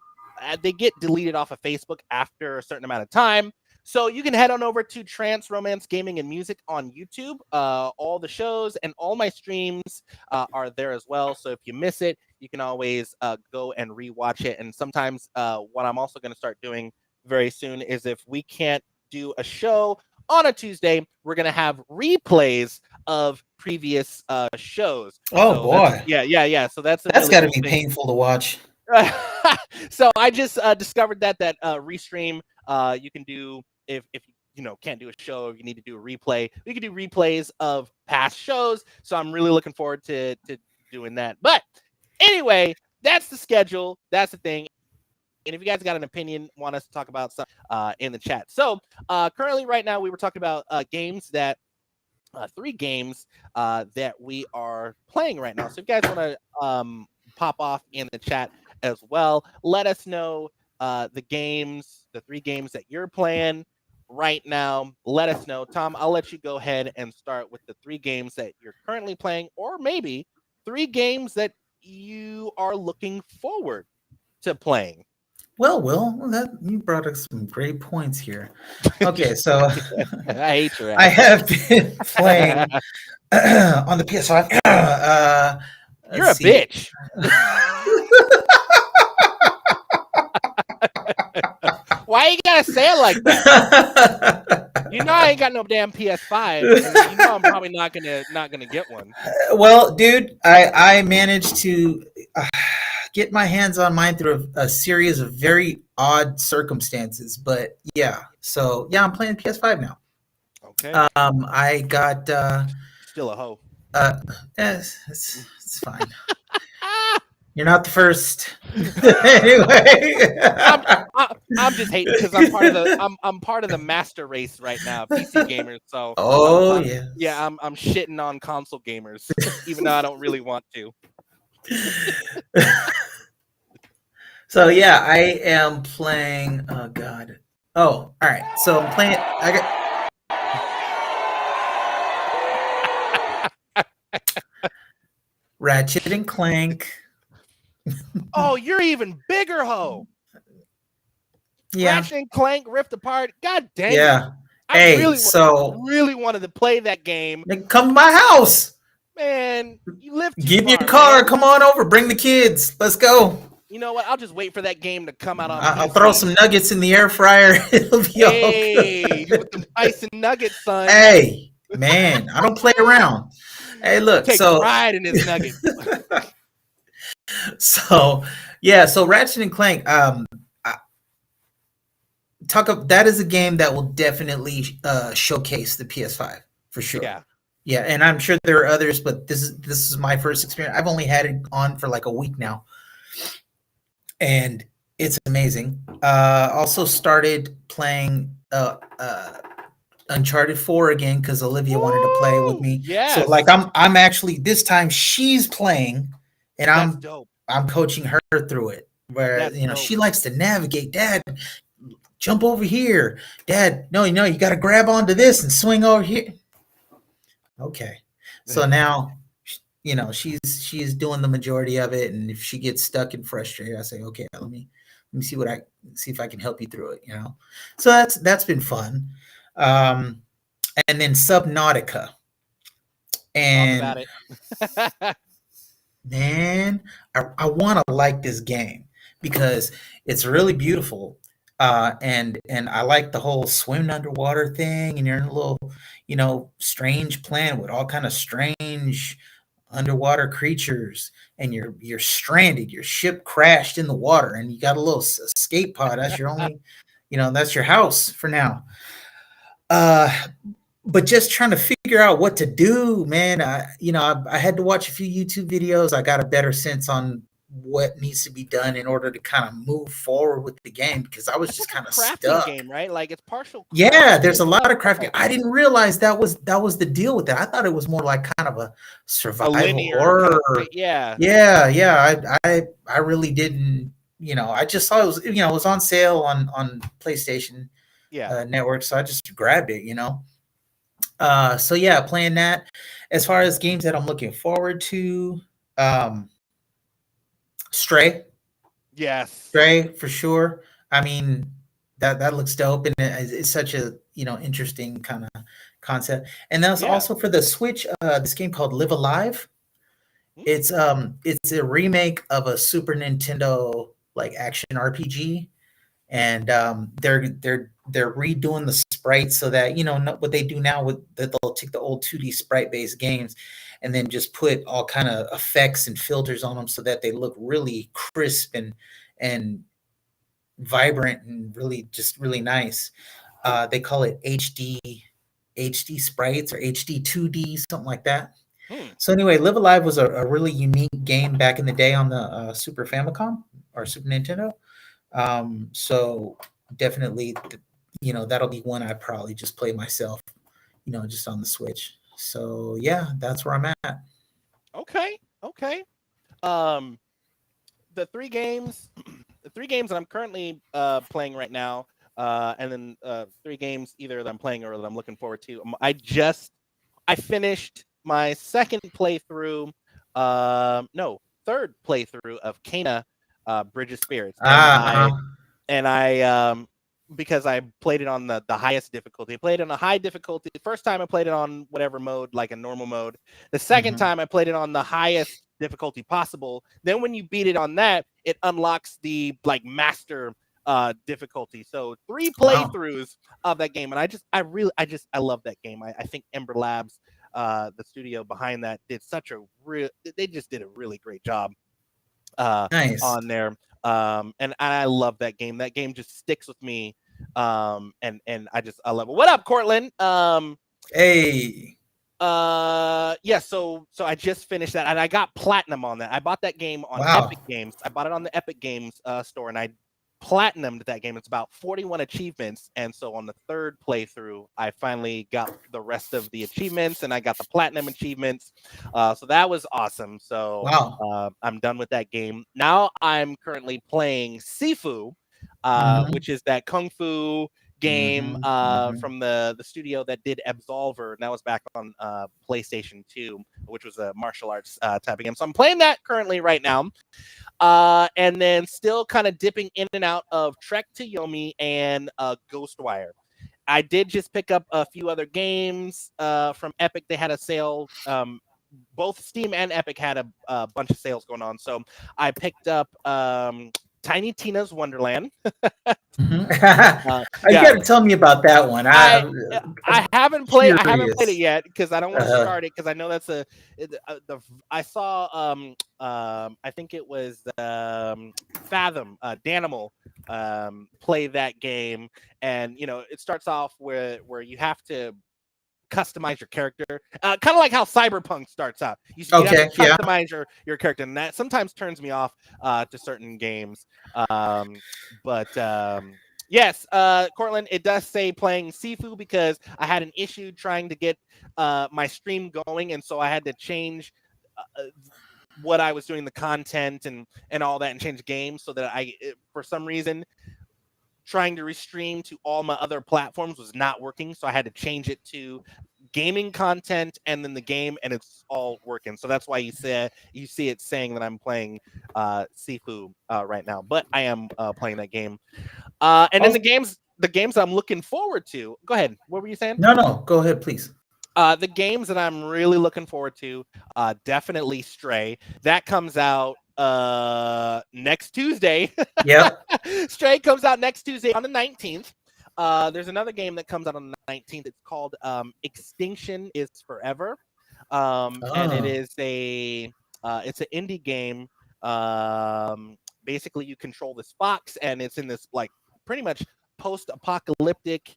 Speaker 1: they get deleted off of Facebook after a certain amount of time. So you can head on over to Trans Romance Gaming and Music on YouTube. All the shows and all my streams are there as well. So if you miss it, you can always go and rewatch it. And sometimes what I'm also going to start doing very soon is if we can't do a show on a Tuesday, we're going to have replays of previous shows.
Speaker 2: Oh,
Speaker 1: so
Speaker 2: boy.
Speaker 1: Yeah. So that's
Speaker 2: really got to be painful to watch.
Speaker 1: So I just discovered that restream you can do if you can't do a show, if you need to do a replay, we can do replays of past shows. So I'm really looking forward to doing that. But anyway, that's the schedule. That's the thing. And if you guys got an opinion, want us to talk about something in the chat. So currently right now we were talking about games that 3 games that we are playing right now. So if you guys want to pop off in the chat as well, let us know the 3 games that you're playing right now. Let us know. Tom, I'll let you go ahead and start with the 3 games that you're currently playing, or maybe 3 games that you are looking forward to playing.
Speaker 2: Well, Will, you brought us some great points here. Okay, so
Speaker 1: I hate your ass.
Speaker 2: I have been playing on the PS5.
Speaker 1: You're a bitch. Why you gotta say it like that? You know I ain't got no damn PS5. You know I'm probably not gonna get one.
Speaker 2: Well, dude, I managed to get my hands on mine through a series of very odd circumstances, but yeah. So yeah, I'm playing PS5 now.
Speaker 1: Okay.
Speaker 2: I got
Speaker 1: still a hoe.
Speaker 2: It's fine. You're not the first. Anyway,
Speaker 1: I'm just hating because I'm part of the master race right now, PC gamers. So I'm shitting on console gamers, even though I don't really want to.
Speaker 2: So yeah, I am playing. Oh God. Oh, all right. So I'm playing. Ratchet and Clank.
Speaker 1: Oh, you're even bigger hoe.
Speaker 2: Yeah.
Speaker 1: Ratchet and Clank Rift Apart. God dang.
Speaker 2: Yeah.
Speaker 1: I really wanted to play that game.
Speaker 2: Then come to my house.
Speaker 1: Man, you live too
Speaker 2: Give
Speaker 1: far,
Speaker 2: your car.
Speaker 1: man.
Speaker 2: Come on over. Bring the kids. Let's go.
Speaker 1: You know what? I'll just wait for that game to come out on
Speaker 2: I'll throw some nuggets in the air fryer. It'll be all
Speaker 1: good. With the spice and nuggets, son.
Speaker 2: Hey, man, I don't play around. Hey, look.
Speaker 1: Take pride in his nuggets.
Speaker 2: So Ratchet and Clank. That is a game that will definitely showcase the PS5 for sure. Yeah, and I'm sure there are others, but this is my first experience. I've only had it on for like a week now, and it's amazing. Also started playing Uncharted 4 again because Olivia wanted to play with me.
Speaker 1: Yeah.
Speaker 2: So like I'm actually this time she's playing, and I'm coaching her through it. Where she likes to navigate. Dad, jump over here. Dad, no, you got to grab onto this and swing over here. Okay. So now, she's doing the majority of it. And if she gets stuck and frustrated, I say, okay, let me see if I can help you through it, So that's been fun. And then Subnautica. And
Speaker 1: talk about it.
Speaker 2: Man, I want to like this game because it's really beautiful. And I like the whole swimming underwater thing, and you're in a little, strange planet with all kind of strange underwater creatures, and you're stranded. Your ship crashed in the water, and you got a little escape pod. That's your only, that's your house for now. Uh, but just trying to figure out what to do, man. I had to watch a few YouTube videos. I got a better sense on what needs to be done in order to kind of move forward with the game because I was
Speaker 1: It's
Speaker 2: just
Speaker 1: like
Speaker 2: kind
Speaker 1: a
Speaker 2: of
Speaker 1: crafting
Speaker 2: stuck.
Speaker 1: game, right? Like it's partial
Speaker 2: Yeah, there's a
Speaker 1: crafting.
Speaker 2: lot of crafting.
Speaker 1: Okay.
Speaker 2: I didn't realize that was the deal with that. I thought it was more like kind of a
Speaker 1: A
Speaker 2: survival
Speaker 1: linear kind of thing.
Speaker 2: horror.
Speaker 1: Yeah.
Speaker 2: Yeah, yeah. I really didn't. I just saw it was it was on sale on PlayStation
Speaker 1: Yeah.
Speaker 2: Network, so I just grabbed it. So yeah, playing that. As far as games that I'm looking forward to, um, Stray,
Speaker 1: Yes.
Speaker 2: Stray for sure. I mean, that looks dope, and it's such a interesting kind of concept. And that's
Speaker 1: Yeah.
Speaker 2: also for the Switch. This game called Live Alive.
Speaker 1: Mm,
Speaker 2: It's a remake of a Super Nintendo like action RPG, and they're redoing the sprites so that what they do now with that they'll take the old 2D sprite based games and then just put all kind of effects and filters on them so that they look really crisp and vibrant and really nice. They call it HD sprites or HD 2D, something like that.
Speaker 1: mm.
Speaker 2: So anyway, Live Alive was a really unique game back in the day on the Super Famicom or Super Nintendo. So definitely, that'll be one I probably just play myself, just on the Switch. So yeah, that's where I'm at.
Speaker 1: Okay. Okay. Um, the three games, the three games that I'm currently playing right now, and then three games either that I'm playing or that I'm looking forward to. I finished my second playthrough, no, third playthrough of Kena, Bridge of Spirits,
Speaker 2: Uh-huh.
Speaker 1: and I because I played it on the highest difficulty. I played it on a high difficulty. The first time I played it on whatever mode, like a normal mode. The second
Speaker 2: Hmm.
Speaker 1: time I played it on the highest difficulty possible. Then when you beat it on that, it unlocks the like master difficulty. So three
Speaker 2: Wow.
Speaker 1: playthroughs of that game. And I love that game. I think Ember Labs, the studio behind that, did such a real they just did a really great job uh
Speaker 2: Nice.
Speaker 1: on there. And I love that game. That game just sticks with me. And I love it. What up, Cortland?
Speaker 2: Hey.
Speaker 1: Yeah, so I just finished that and I got platinum on that. I bought that game on
Speaker 2: Wow.
Speaker 1: Epic Games. I bought it on the Epic Games store and I platinumed that game. It's about 41 achievements. And so on the third playthrough, I finally got the rest of the achievements and I got the platinum achievements. So that was awesome. So
Speaker 2: Wow.
Speaker 1: I'm done with that game. Now I'm currently playing Sifu,
Speaker 2: Hmm.
Speaker 1: which is that kung fu game
Speaker 2: Hmm. Hmm.
Speaker 1: from the studio that did Absolver, and that was back on PlayStation 2, which was a martial arts type of game. So I'm playing that currently right now, and then still kind of dipping in and out of Trek to Yomi and Ghostwire. I did just pick up a few other games from Epic. They had a sale. Both Steam and Epic had a bunch of sales going on, so I picked up Tiny Tina's Wonderland.
Speaker 2: Hmm.
Speaker 1: Uh,
Speaker 2: You
Speaker 1: yeah,
Speaker 2: got to tell me about that one.
Speaker 1: I
Speaker 2: I'm
Speaker 1: I haven't played it
Speaker 2: curious.
Speaker 1: yet because I don't want to
Speaker 2: Uh,
Speaker 1: start it because I know that's I saw I think it was Fathom Danimal play that game, and it starts off where you have to customize your character, kind of like how Cyberpunk starts out. You have to
Speaker 2: okay. Yeah.
Speaker 1: customize your character, and that sometimes turns me off to certain games. Um, but yes, Cortland, it does say playing Sifu because I had an issue trying to get my stream going, and so I had to change. What I was doing, the content and all that, and change games so that for some reason, trying to restream to all my other platforms was not working, so I had to change it to gaming content and then the game, and it's all working. So that's why you see it saying that I'm playing Sifu right now, but I am playing that game. And then
Speaker 2: Also,
Speaker 1: the games I'm looking forward to. Go ahead. What were you saying?
Speaker 2: no, no. Go ahead, please.
Speaker 1: The games that I'm really looking forward to, definitely Stray. That comes out next Tuesday.
Speaker 2: Yep.
Speaker 1: Stray comes out next Tuesday on the 19th. There's another game that comes out on the 19th. It's called Extinction is Forever. And it
Speaker 2: Oh.
Speaker 1: is it's an indie game. Basically you control this fox, and it's in this like pretty much post-apocalyptic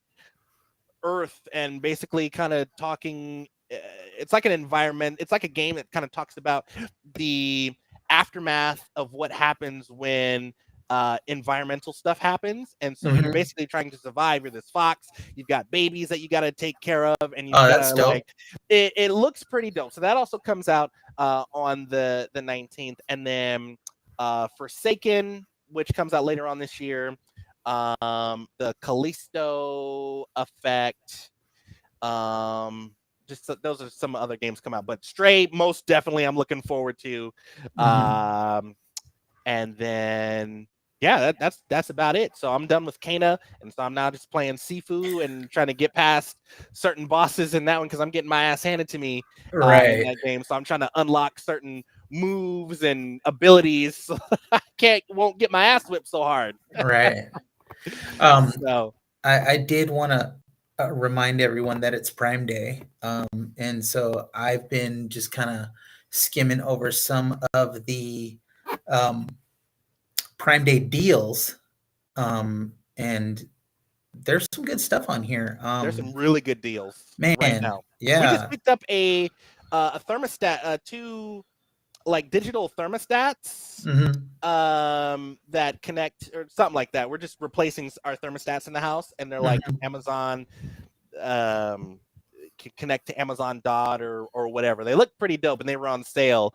Speaker 1: Earth, and basically kind of talking. It's like an environment. It's like a game that kind of talks about the aftermath of what happens when environmental stuff happens, and so you're
Speaker 2: Mhm.
Speaker 1: basically trying to survive. You're this fox. You've got babies that you got to take care of, and you've
Speaker 2: Oh,
Speaker 1: got
Speaker 2: that's
Speaker 1: to
Speaker 2: dope.
Speaker 1: like. It looks pretty dope. So that also comes out on the 19th, and then Forsaken, which comes out later on this year. The Callisto Effect. Those are some other games come out, but Stray most definitely I'm looking forward to.
Speaker 2: Mhm.
Speaker 1: And then yeah, that's about it. So I'm done with Kana, and so I'm now just playing Sifu and trying to get past certain bosses in that one because I'm getting my ass handed to me in
Speaker 2: Right.
Speaker 1: that game. So I'm trying to unlock certain moves and abilities. So I won't get my ass whipped so hard.
Speaker 2: Right. Um,
Speaker 1: So
Speaker 2: I did want to remind everyone that it's Prime Day, and so I've been just kind of skimming over some of the um, Prime Day deals, and there's some good stuff on here.
Speaker 1: there's some really good deals right
Speaker 2: Man,
Speaker 1: now. We just
Speaker 2: yeah.
Speaker 1: picked up a thermostat, two like digital thermostats
Speaker 2: Hmm.
Speaker 1: that connect or something like that. We're just replacing our thermostats in the house, and they're like
Speaker 2: Hmm.
Speaker 1: Amazon connect to Amazon Dot or whatever. They look pretty dope, and they were on sale.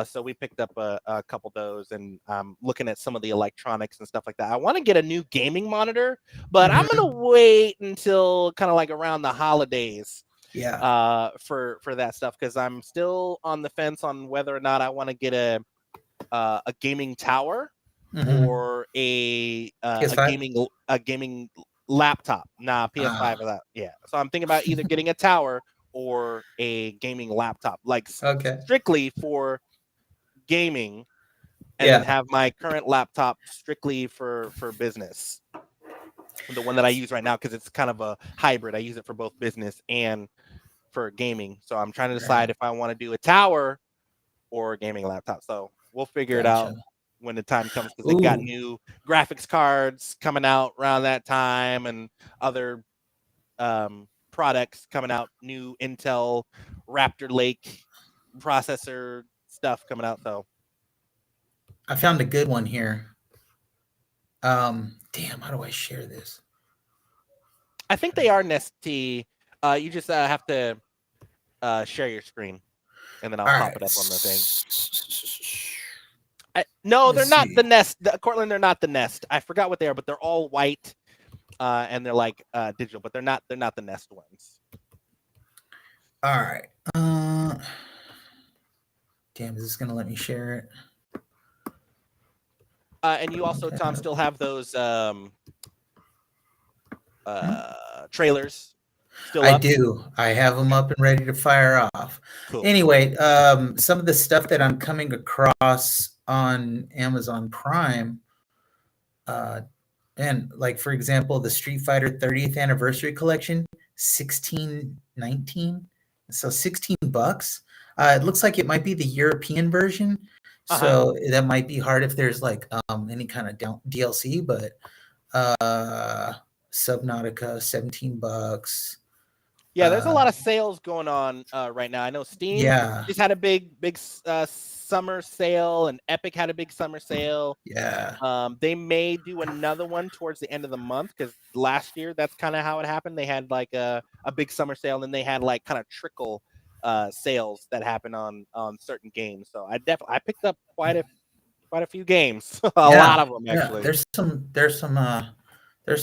Speaker 1: So we picked up a couple of those, and I'm looking at some of the electronics and stuff like that. I want to get a new gaming monitor, but I'm gonna
Speaker 2: Hmm.
Speaker 1: wait until kind of like around the holidays
Speaker 2: Yeah.
Speaker 1: for that stuff, because I'm still on the fence on whether or not I want to get a gaming tower
Speaker 2: Hmm.
Speaker 1: or
Speaker 2: PS5.
Speaker 1: a gaming laptop. Nah, PS5
Speaker 2: Ah,
Speaker 1: or that. Yeah. So I'm thinking about either getting a tower or a gaming laptop, like
Speaker 2: okay.
Speaker 1: strictly for gaming, and then
Speaker 2: Yeah.
Speaker 1: have my current laptop strictly for business. The one that I use right now, because it's kind of a hybrid. I use it for both business and for gaming. So I'm trying to decide
Speaker 2: Right.
Speaker 1: if I want to do a tower or a gaming laptop. So we'll figure it
Speaker 2: Gotcha.
Speaker 1: out when the time comes, because they got
Speaker 2: Ooh.
Speaker 1: new graphics cards coming out around that time, and other products coming out, new Intel Raptor Lake processor stuff coming out. So
Speaker 2: I found a good one here. Damn, how do I share this?
Speaker 1: I think they are Nestea. You just have to share your screen, and then I'll
Speaker 2: All
Speaker 1: pop
Speaker 2: right.
Speaker 1: it up on the thing. No, they're
Speaker 2: Let's
Speaker 1: not the
Speaker 2: see.
Speaker 1: Nest. Cortland, they're not the Nest. I forgot what they are, but they're all white, and they're like digital, but they're not the Nest ones.
Speaker 2: All right. Damn, is this gonna let me share it?
Speaker 1: And you also,
Speaker 2: Okay.
Speaker 1: Tom, still have those
Speaker 2: Hmm?
Speaker 1: trailers still
Speaker 2: I
Speaker 1: up.
Speaker 2: do. I have them
Speaker 1: Okay,
Speaker 2: up and ready to fire off.
Speaker 1: cool.
Speaker 2: Anyway, some of the stuff that I'm coming across on Amazon Prime, uh, and like for example, the Street Fighter 30th anniversary collection, 1619. So $16. It looks like it might be the European version.
Speaker 1: Uh-huh.
Speaker 2: So that might be hard if there's like any kind of DLC, but Subnautica, $17.
Speaker 1: Yeah, there's a
Speaker 2: Uh,
Speaker 1: lot of sales going on right now. I know Steam
Speaker 2: yeah,
Speaker 1: just had a big summer sale, and Epic had a big summer sale.
Speaker 2: yeah,
Speaker 1: They may do another one towards the end of the month, because last year that's kind of how it happened. They had like a big summer sale, and then they had like kind of trickle sales that happen on certain games. So I picked up quite a few games, a
Speaker 2: yeah,
Speaker 1: lot of them
Speaker 2: yeah.
Speaker 1: actually.
Speaker 2: There's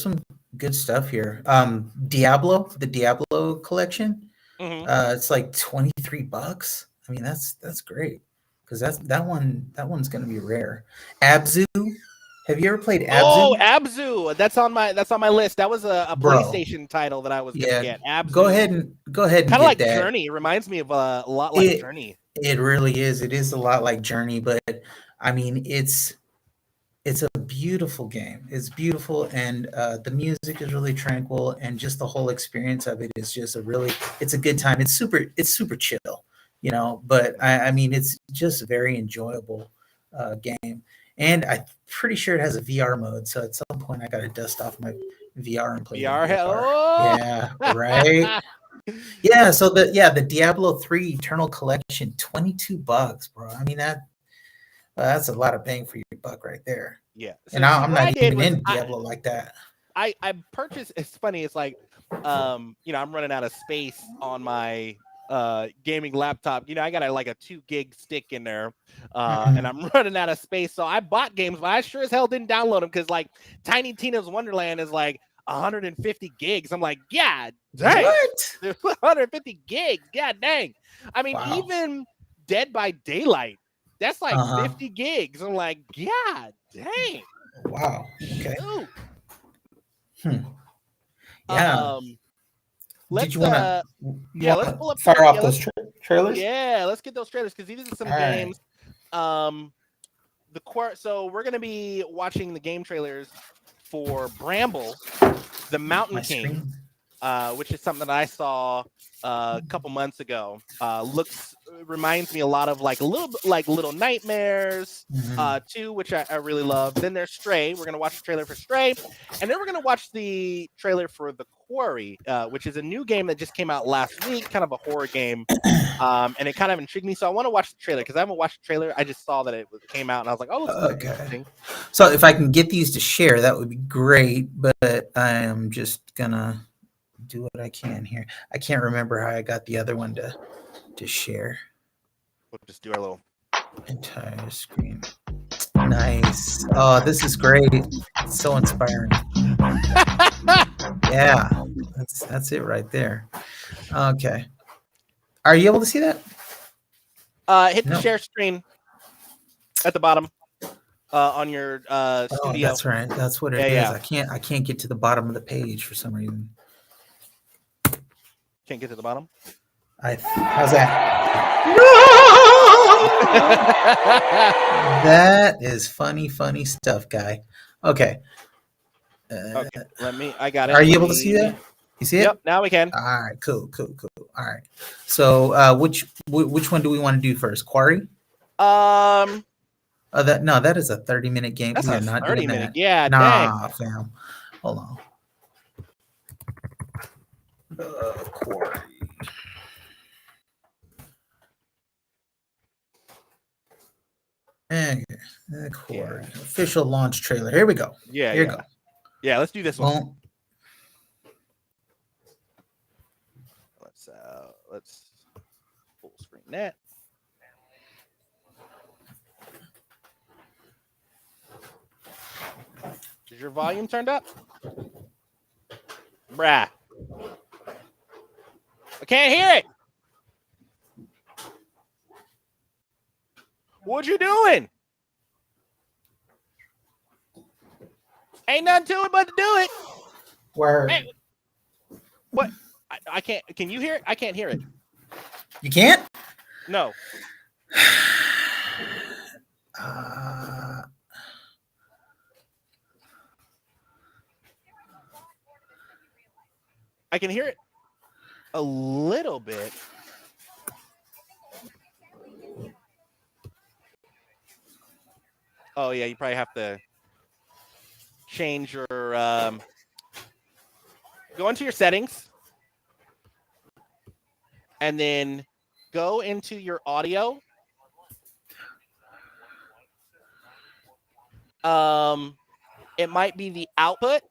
Speaker 2: some good stuff here. The Diablo collection.
Speaker 1: Hmm.
Speaker 2: It's like $23. I mean, that's great because that one's gonna be rare. Abzu Have you ever played
Speaker 1: Oh,
Speaker 2: Abzu?
Speaker 1: Abzu. That's on my list. That was a
Speaker 2: Bro,
Speaker 1: PlayStation title that I was gonna
Speaker 2: yeah.
Speaker 1: get.
Speaker 2: Go
Speaker 1: Abzu.
Speaker 2: ahead and
Speaker 1: Kind of
Speaker 2: get
Speaker 1: like
Speaker 2: that.
Speaker 1: Journey. It reminds me of a lot like
Speaker 2: It
Speaker 1: Journey.
Speaker 2: it really is. It is a lot like Journey, but I mean, it's a beautiful game. It's beautiful, and the music is really tranquil, and just the whole experience of it is just it's a good time. It's super chill, you know. But I mean, it's just a very enjoyable game, and I'm pretty sure it has a VR mode. So at some point, I got to dust off my VR and play
Speaker 1: VR.
Speaker 2: the VR.
Speaker 1: Oh.
Speaker 2: Yeah, right. Yeah, so the Diablo 3 Eternal Collection, $22, bro. I mean that's a lot of bang for your buck right there.
Speaker 1: Yeah.
Speaker 2: And
Speaker 1: So
Speaker 2: I'm
Speaker 1: what I
Speaker 2: not
Speaker 1: did
Speaker 2: even
Speaker 1: was
Speaker 2: in Diablo like that.
Speaker 1: I purchased. It's funny. It's like, you know, I'm running out of space on my gaming laptop. You know, I got like a 2 gig stick in there, and I'm running out of space. So I bought games, but I sure as hell didn't download them because like Tiny Tina's Wonderland is like 150 gigs. I'm like, yeah, dang,
Speaker 2: What?
Speaker 1: 150 gigs. God dang. I mean,
Speaker 2: Wow.
Speaker 1: even Dead by Daylight, that's like
Speaker 2: Uh-huh.
Speaker 1: 50 gigs. I'm like, God dang.
Speaker 2: Wow. Okay.
Speaker 1: Shoot.
Speaker 2: Yeah.
Speaker 1: Let's
Speaker 2: Did you want to?
Speaker 1: let's pull up
Speaker 2: fire off
Speaker 1: yeah,
Speaker 2: those trailers?
Speaker 1: yeah, let's get those trailers because these are some
Speaker 2: All right.
Speaker 1: games. So we're gonna be watching the game trailers for Bramble, the Mountain
Speaker 2: My
Speaker 1: King,
Speaker 2: screen.
Speaker 1: which is something that I saw a couple months ago. Reminds me a lot of like a little bit like Little Nightmares,
Speaker 2: Mhm.
Speaker 1: 2, which I really love. Then there's Stray. We're gonna watch the trailer for Stray, and then we're gonna watch the trailer for The Quarry, which is a new game that just came out last week, kind of a horror game. And it kind of intrigued me, so I want to watch the trailer because I haven't watched the trailer. I just saw that came out, and I was like, "Oh, looks kind of interesting."
Speaker 2: So if I can get these to share, that would be great. But I am just gonna do what I can here. I can't remember how I got the other one to share.
Speaker 1: We'll just do our little
Speaker 2: Entire screen. Nice. Oh, this is great. It's so inspiring. Yeah, that's it right there. Okay. Are you able to see that?
Speaker 1: Hit the share screen at the bottom on your studio.
Speaker 2: Oh, that's right. That's what it is.
Speaker 1: Yeah.
Speaker 2: I can't get to the bottom of the page for some reason.
Speaker 1: Can't get to the bottom.
Speaker 2: How's that? That is funny stuff, guy. Okay.
Speaker 1: Okay. I got it.
Speaker 2: Are you able to see that? You see it?
Speaker 1: Yep. Now we can.
Speaker 2: All right. Cool. All right. So, which one do we want to do first? Quarry?
Speaker 1: That
Speaker 2: is a 30-minute game.
Speaker 1: That's
Speaker 2: We
Speaker 1: a
Speaker 2: are not
Speaker 1: 30
Speaker 2: doing
Speaker 1: minute.
Speaker 2: that.
Speaker 1: Yeah.
Speaker 2: Nah,
Speaker 1: Dang.
Speaker 2: fam. Hold on. Quarry. Okay. Quarry. Official launch trailer. Here we go.
Speaker 1: Yeah.
Speaker 2: Here we go.
Speaker 1: Yeah. Let's do this one.
Speaker 2: Well,
Speaker 1: let's full screen that. Is your volume turned up? Bruh. I can't hear it. What you doing? Ain't nothing to it but to do it.
Speaker 2: Word.
Speaker 1: Hey, what? I can't. Can you hear it? I can't hear it.
Speaker 2: You can't?
Speaker 1: No. I can hear it a little bit. Oh yeah, you probably have to change your go into your settings and then go into your audio. It might be the output.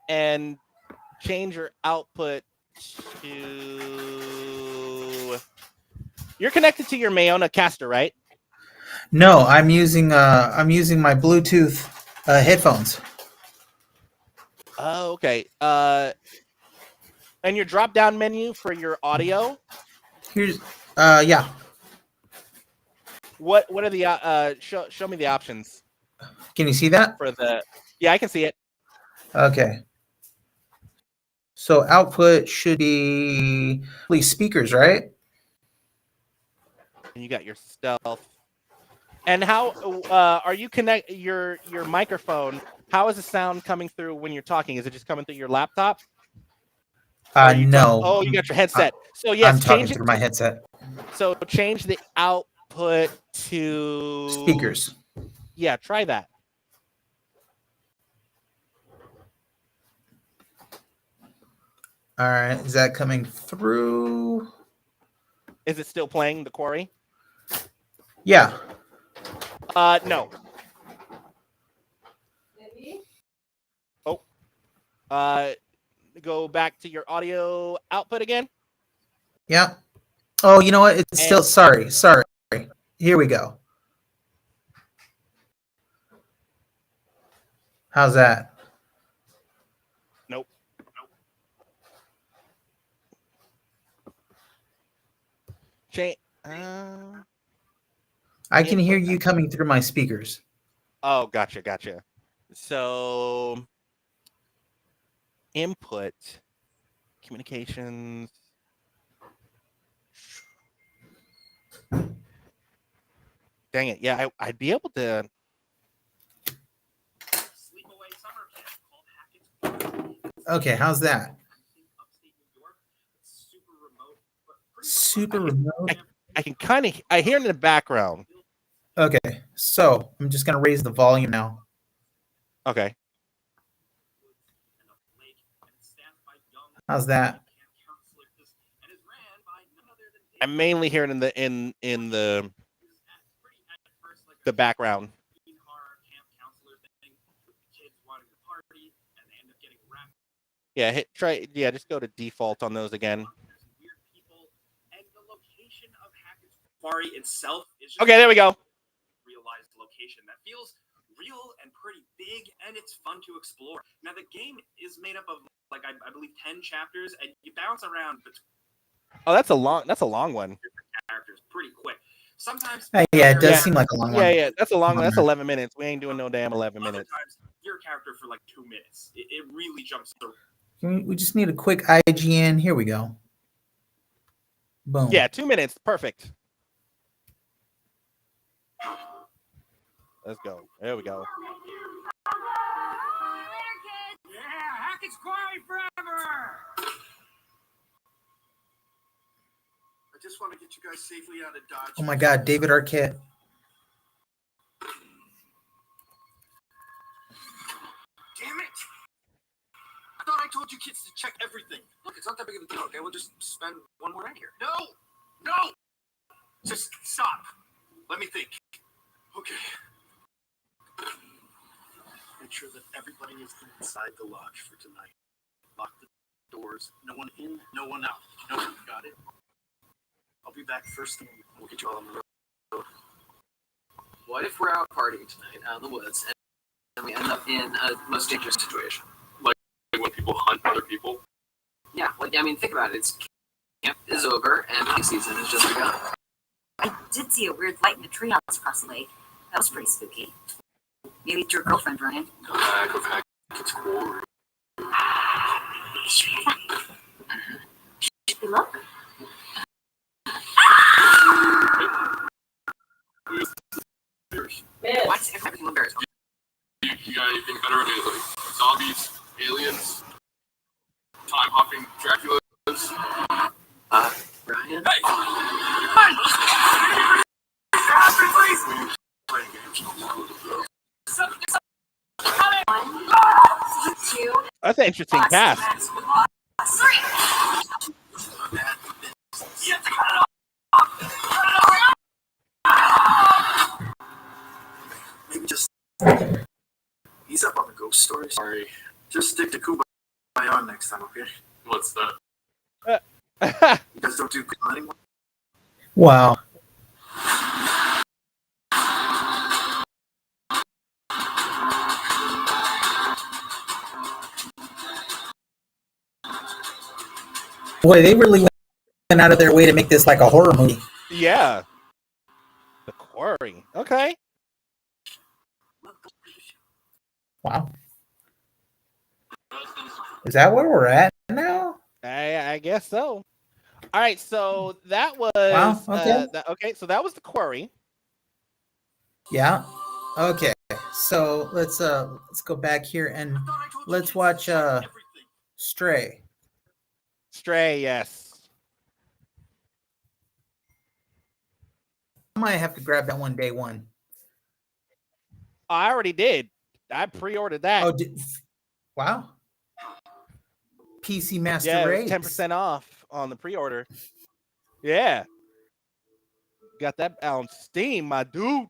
Speaker 1: And change your output to. You're connected to your Mayona caster, right?
Speaker 2: No, I'm using my Bluetooth headphones.
Speaker 1: Oh, okay. And your drop-down menu for your audio.
Speaker 2: Here's yeah.
Speaker 1: What are the show me the options
Speaker 2: Can you see that?
Speaker 1: for the? Yeah, I can see it.
Speaker 2: Okay. So output should be please speakers, right?
Speaker 1: And you got your stealth. And how are you connect your microphone? How is the sound coming through when you're talking? Is it just coming through your laptop?
Speaker 2: No.
Speaker 1: Oh, you got your headset. So
Speaker 2: I'm
Speaker 1: yes,
Speaker 2: talking
Speaker 1: change it.
Speaker 2: through my headset.
Speaker 1: So change the output to
Speaker 2: Speakers.
Speaker 1: Yeah, try that.
Speaker 2: All right. Is that coming through?
Speaker 1: Is it still playing the quarry?
Speaker 2: Yeah.
Speaker 1: No. Oh. Go back to your audio output again.
Speaker 2: Yeah. Oh, you know what? It's still sorry. Here we go. How's that?
Speaker 1: Nope. Change.
Speaker 2: I can hear you coming through my speakers.
Speaker 1: Oh, gotcha. So input communications. Dang it. Yeah, I'd be able to.
Speaker 2: Okay, how's that? Super remote.
Speaker 1: I can kind of I hear it in the background.
Speaker 2: Okay, so I'm just gonna raise the volume now.
Speaker 1: Okay.
Speaker 2: How's that?
Speaker 1: I'm mainly hearing in the background. Yeah, just go to default on those again.
Speaker 3: Quarry itself is just
Speaker 1: okay, there we go.
Speaker 3: Realized location that feels real and pretty big, and it's fun to explore. Now the game is made up of like I believe 10 chapters, and you bounce around between.
Speaker 1: Oh, that's a long one.
Speaker 3: Characters pretty quick. Sometimes
Speaker 2: yeah, it does seem like a long one.
Speaker 1: Yeah, that's a long one. That's 11 minutes. We ain't doing no damn 11 minutes.
Speaker 3: Sometimes you're a character for like 2 minutes. It really jumps through.
Speaker 2: We just need a quick IGN. Here we go. Boom.
Speaker 1: Yeah, 2 minutes. Perfect. Let's go. There we go.
Speaker 3: Yeah, Hackett's Quarry forever! I just want to get you guys safely out of Dodge.
Speaker 2: Oh my God, David Arquette.
Speaker 3: Damn it! I thought I told you kids to check everything. Look, it's not that big of a deal, okay? We'll just spend one more night here. No! Just stop. Let me think. Okay. Make sure that everybody is inside the lodge for tonight. Lock the doors. No one in, no one out. No one got it. I'll be back first thing. We'll get you all on the road.
Speaker 4: What if we're out partying tonight out in the woods and we end up in a most dangerous situation?
Speaker 5: Like when people hunt other people?
Speaker 4: Yeah, I mean, think about it. Camp is over and hunting season has just begun.
Speaker 6: I did see a weird light in the treehouse across the lake. That was pretty spooky. Maybe it's your girlfriend, Ryan.
Speaker 5: Go back. It's cool.
Speaker 6: Should we look?
Speaker 4: Why is everything embarrassed?
Speaker 5: You got anything better than like zombies, aliens, time hopping Draculas?
Speaker 4: Ryan?
Speaker 3: Hey!
Speaker 1: That's an interesting cast.
Speaker 3: Maybe just ease up on the ghost stories.
Speaker 5: Sorry.
Speaker 3: Just stick to Kumbaya next time, okay?
Speaker 5: What's that?
Speaker 3: You guys don't do good anymore?
Speaker 2: Wow. Boy, they really out of their way to make this like a horror movie.
Speaker 1: Yeah. The Quarry. Okay.
Speaker 2: Wow. Is that where we're at now?
Speaker 1: I guess so. All right, so that was
Speaker 2: Wow, okay.
Speaker 1: Okay, so that was The Quarry.
Speaker 2: Yeah. Okay. So let's go back here and
Speaker 3: I thought I told you
Speaker 2: let's
Speaker 3: kids to
Speaker 2: watch
Speaker 3: check everything.
Speaker 2: Stray.
Speaker 1: Stray, yes.
Speaker 2: I might have to grab that one day one.
Speaker 1: I already did. I pre-ordered that.
Speaker 2: Oh, wow. PC Master
Speaker 1: yeah,
Speaker 2: Race.
Speaker 1: 10% off on the pre-order. Yeah. Got that on Steam, my dude.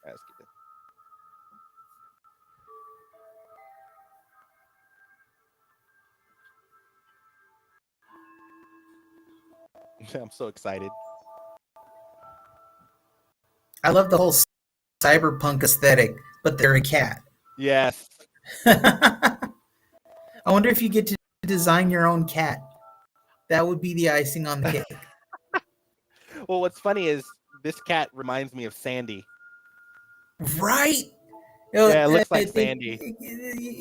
Speaker 1: That's good. I'm so excited.
Speaker 2: I love the whole cyberpunk aesthetic, but they're a cat.
Speaker 1: Yes.
Speaker 2: I wonder if you get to design your own cat. That would be the icing on the cake.
Speaker 1: Well, what's funny is this cat reminds me of Sandy.
Speaker 2: Right?
Speaker 1: Yeah, it looks like Sandy.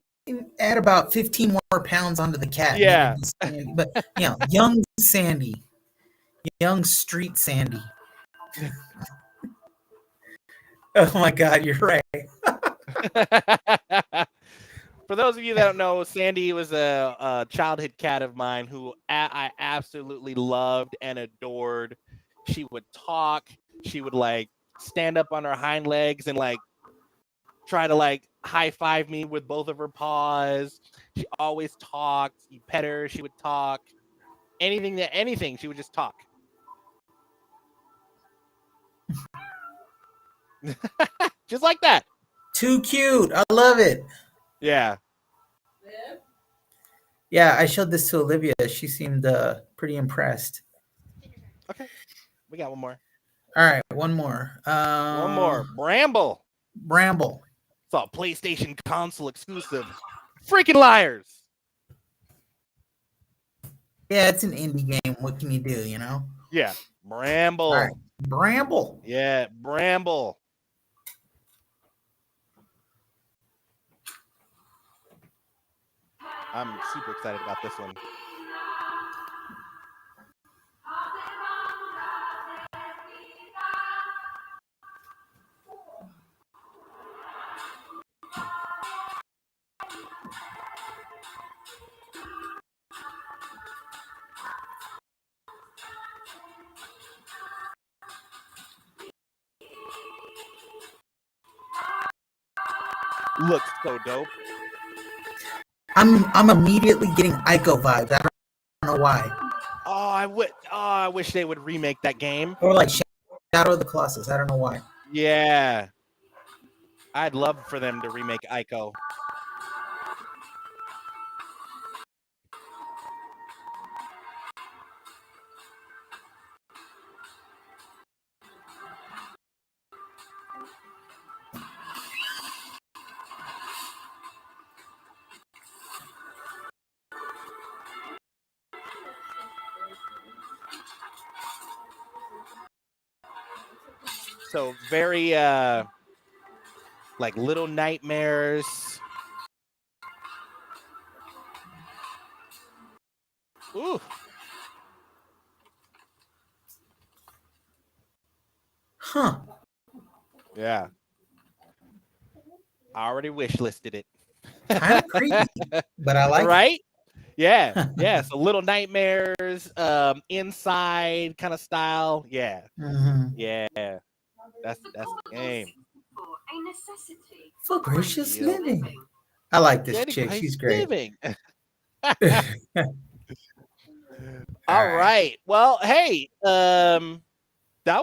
Speaker 2: Add about 15 more pounds onto the cat.
Speaker 1: Yeah.
Speaker 2: Sandy. But, young Sandy. Young street Sandy. Oh, my God, you're right.
Speaker 1: For those of you that don't know, Sandy was a childhood cat of mine who I absolutely loved and adored. She would talk. She would like stand up on her hind legs and like try to like high five me with both of her paws. She always talked. You pet her, she would talk. Anything, she would just talk. Just like that.
Speaker 2: Too cute. I love it.
Speaker 1: Yeah.
Speaker 2: Yeah, I showed this to Olivia. She seemed pretty impressed.
Speaker 1: Okay. We got one more.
Speaker 2: All right, one more.
Speaker 1: One more. Bramble.
Speaker 2: Bramble.
Speaker 1: It's a PlayStation console exclusive. Freaking liars.
Speaker 2: Yeah, it's an indie game. What can you do,
Speaker 1: Yeah. Bramble.
Speaker 2: All right. Bramble.
Speaker 1: Yeah, Bramble. I'm super excited about this one. Looks so dope.
Speaker 2: I'm immediately getting Ico vibes. I don't know why.
Speaker 1: I wish they would remake that game.
Speaker 2: Or like Shadow of the Colossus. I don't know why.
Speaker 1: Yeah. I'd love for them to remake Ico. So very like Little Nightmares. Ooh.
Speaker 2: Huh.
Speaker 1: Yeah. I already wish listed it.
Speaker 2: Kind of creepy, but I like it.
Speaker 1: Right? Yeah. Yeah. So Little Nightmares, Inside kind of style. Yeah.
Speaker 2: Mhm.
Speaker 1: Yeah. That's the game.
Speaker 6: A necessity.
Speaker 2: For gracious
Speaker 1: Yeah.
Speaker 2: living. I like this
Speaker 1: Getting
Speaker 2: chick.
Speaker 1: nice
Speaker 2: She's great.
Speaker 1: living.
Speaker 2: All
Speaker 1: All right. Well, hey, that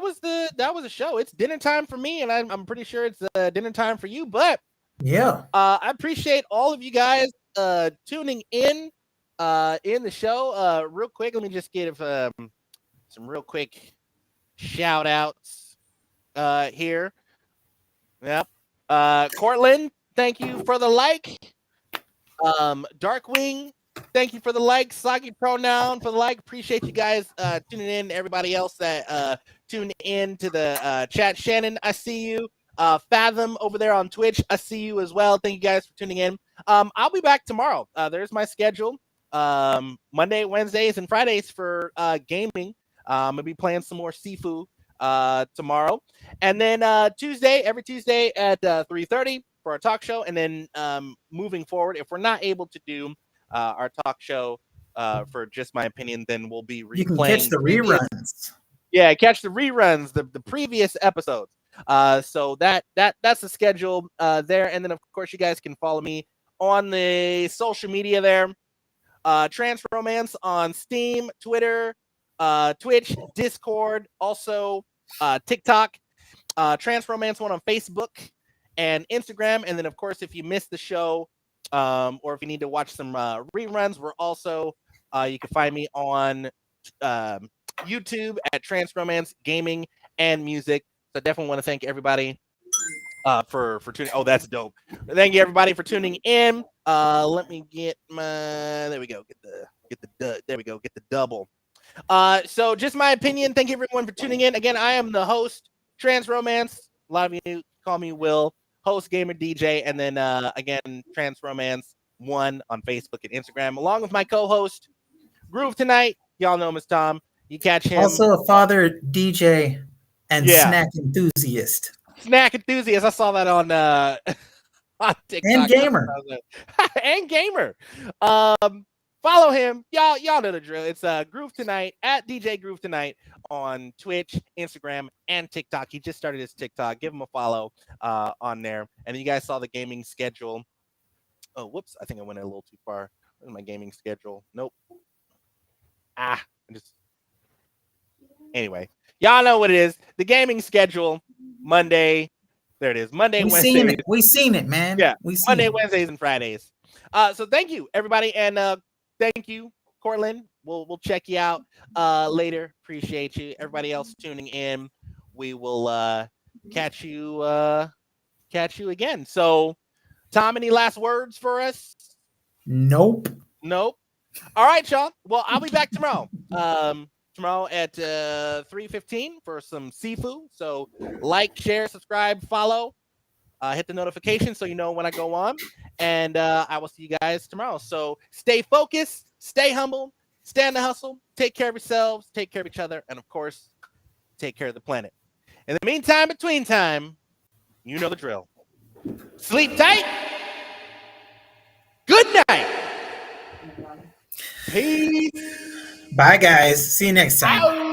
Speaker 1: was the show. It's dinner time for me, and I'm pretty sure it's dinner time for you. But
Speaker 2: Yeah.
Speaker 1: I appreciate all of you guys tuning in the show. Real quick, let me just give some real quick shout outs here. Yep. Cortland, thank you for the like. Darkwing, Thank you for the like. Soggy pronoun for the like. Appreciate you guys tuning in. Everybody else that tuned in to the chat. Shannon, I see you. Fathom over there on Twitch, I see you as well. Thank you guys for tuning in. I'll be back tomorrow. There's my schedule. Monday, Wednesdays, and Fridays for gaming. I'm gonna be playing some more Sifu tomorrow, and then every Tuesday at 3:30 for our talk show. And then moving forward, if we're not able to do our talk show for Just My Opinion, then we'll be replaying.
Speaker 2: You can catch the reruns.
Speaker 1: Yeah, catch the reruns, the previous episodes. So that's the schedule there. And then of course you guys can follow me on the social media there. Trans Romance on Steam, Twitter, Twitch, Discord, also TikTok. Trans Romance 1 on Facebook and Instagram. And then of course if you missed the show or if you need to watch some reruns, we're also you can find me on YouTube at Trans Romance Gaming and Music. So definitely want to thank everybody for tuning. Oh, that's dope. Thank you everybody for tuning in. Let me get my. There we go. Get the double. So just my opinion. Thank you everyone for tuning in. Again, I am the host, Trans Romance. A lot of you call me Will. Host, gamer, DJ, and then again Trans Romance 1 on Facebook and Instagram, along with my co-host Groove Tonight. Y'all know him as Tom. You catch him.
Speaker 2: Also a father, DJ, and snack enthusiast.
Speaker 1: Snack enthusiast. I saw that on TikTok.
Speaker 2: And gamer.
Speaker 1: And gamer. Follow him. Y'all know the drill. It's Groove Tonight at DJ Groove Tonight on Twitch, Instagram, and TikTok. He just started his TikTok. Give him a follow on there. And you guys saw the gaming schedule. Oh, whoops. I think I went a little too far. Where's my gaming schedule? Nope. Anyway, y'all know what it is. The gaming schedule, Monday. There it is. Monday, Wednesday.
Speaker 2: We seen it, man.
Speaker 1: Yeah.
Speaker 2: We seen
Speaker 1: Monday,
Speaker 2: it.
Speaker 1: Wednesdays, and Fridays. So thank you, everybody. And thank you, Cortland. We'll check you out later. Appreciate you. Everybody else tuning in. We will catch you again. So, Tom, any last words for us?
Speaker 2: Nope.
Speaker 1: All right, y'all. Well, I'll be back tomorrow. Tomorrow at 3:15 for some Sifu. So like, share, subscribe, follow, hit the notification so you know when I go on. And I will see you guys tomorrow. So stay focused, stay humble, stay on the hustle, take care of yourselves, take care of each other, and of course, take care of the planet. In the meantime, between time, you know the drill. Sleep tight. Good night. Peace.
Speaker 2: Bye, guys. See you next time.
Speaker 1: Ow.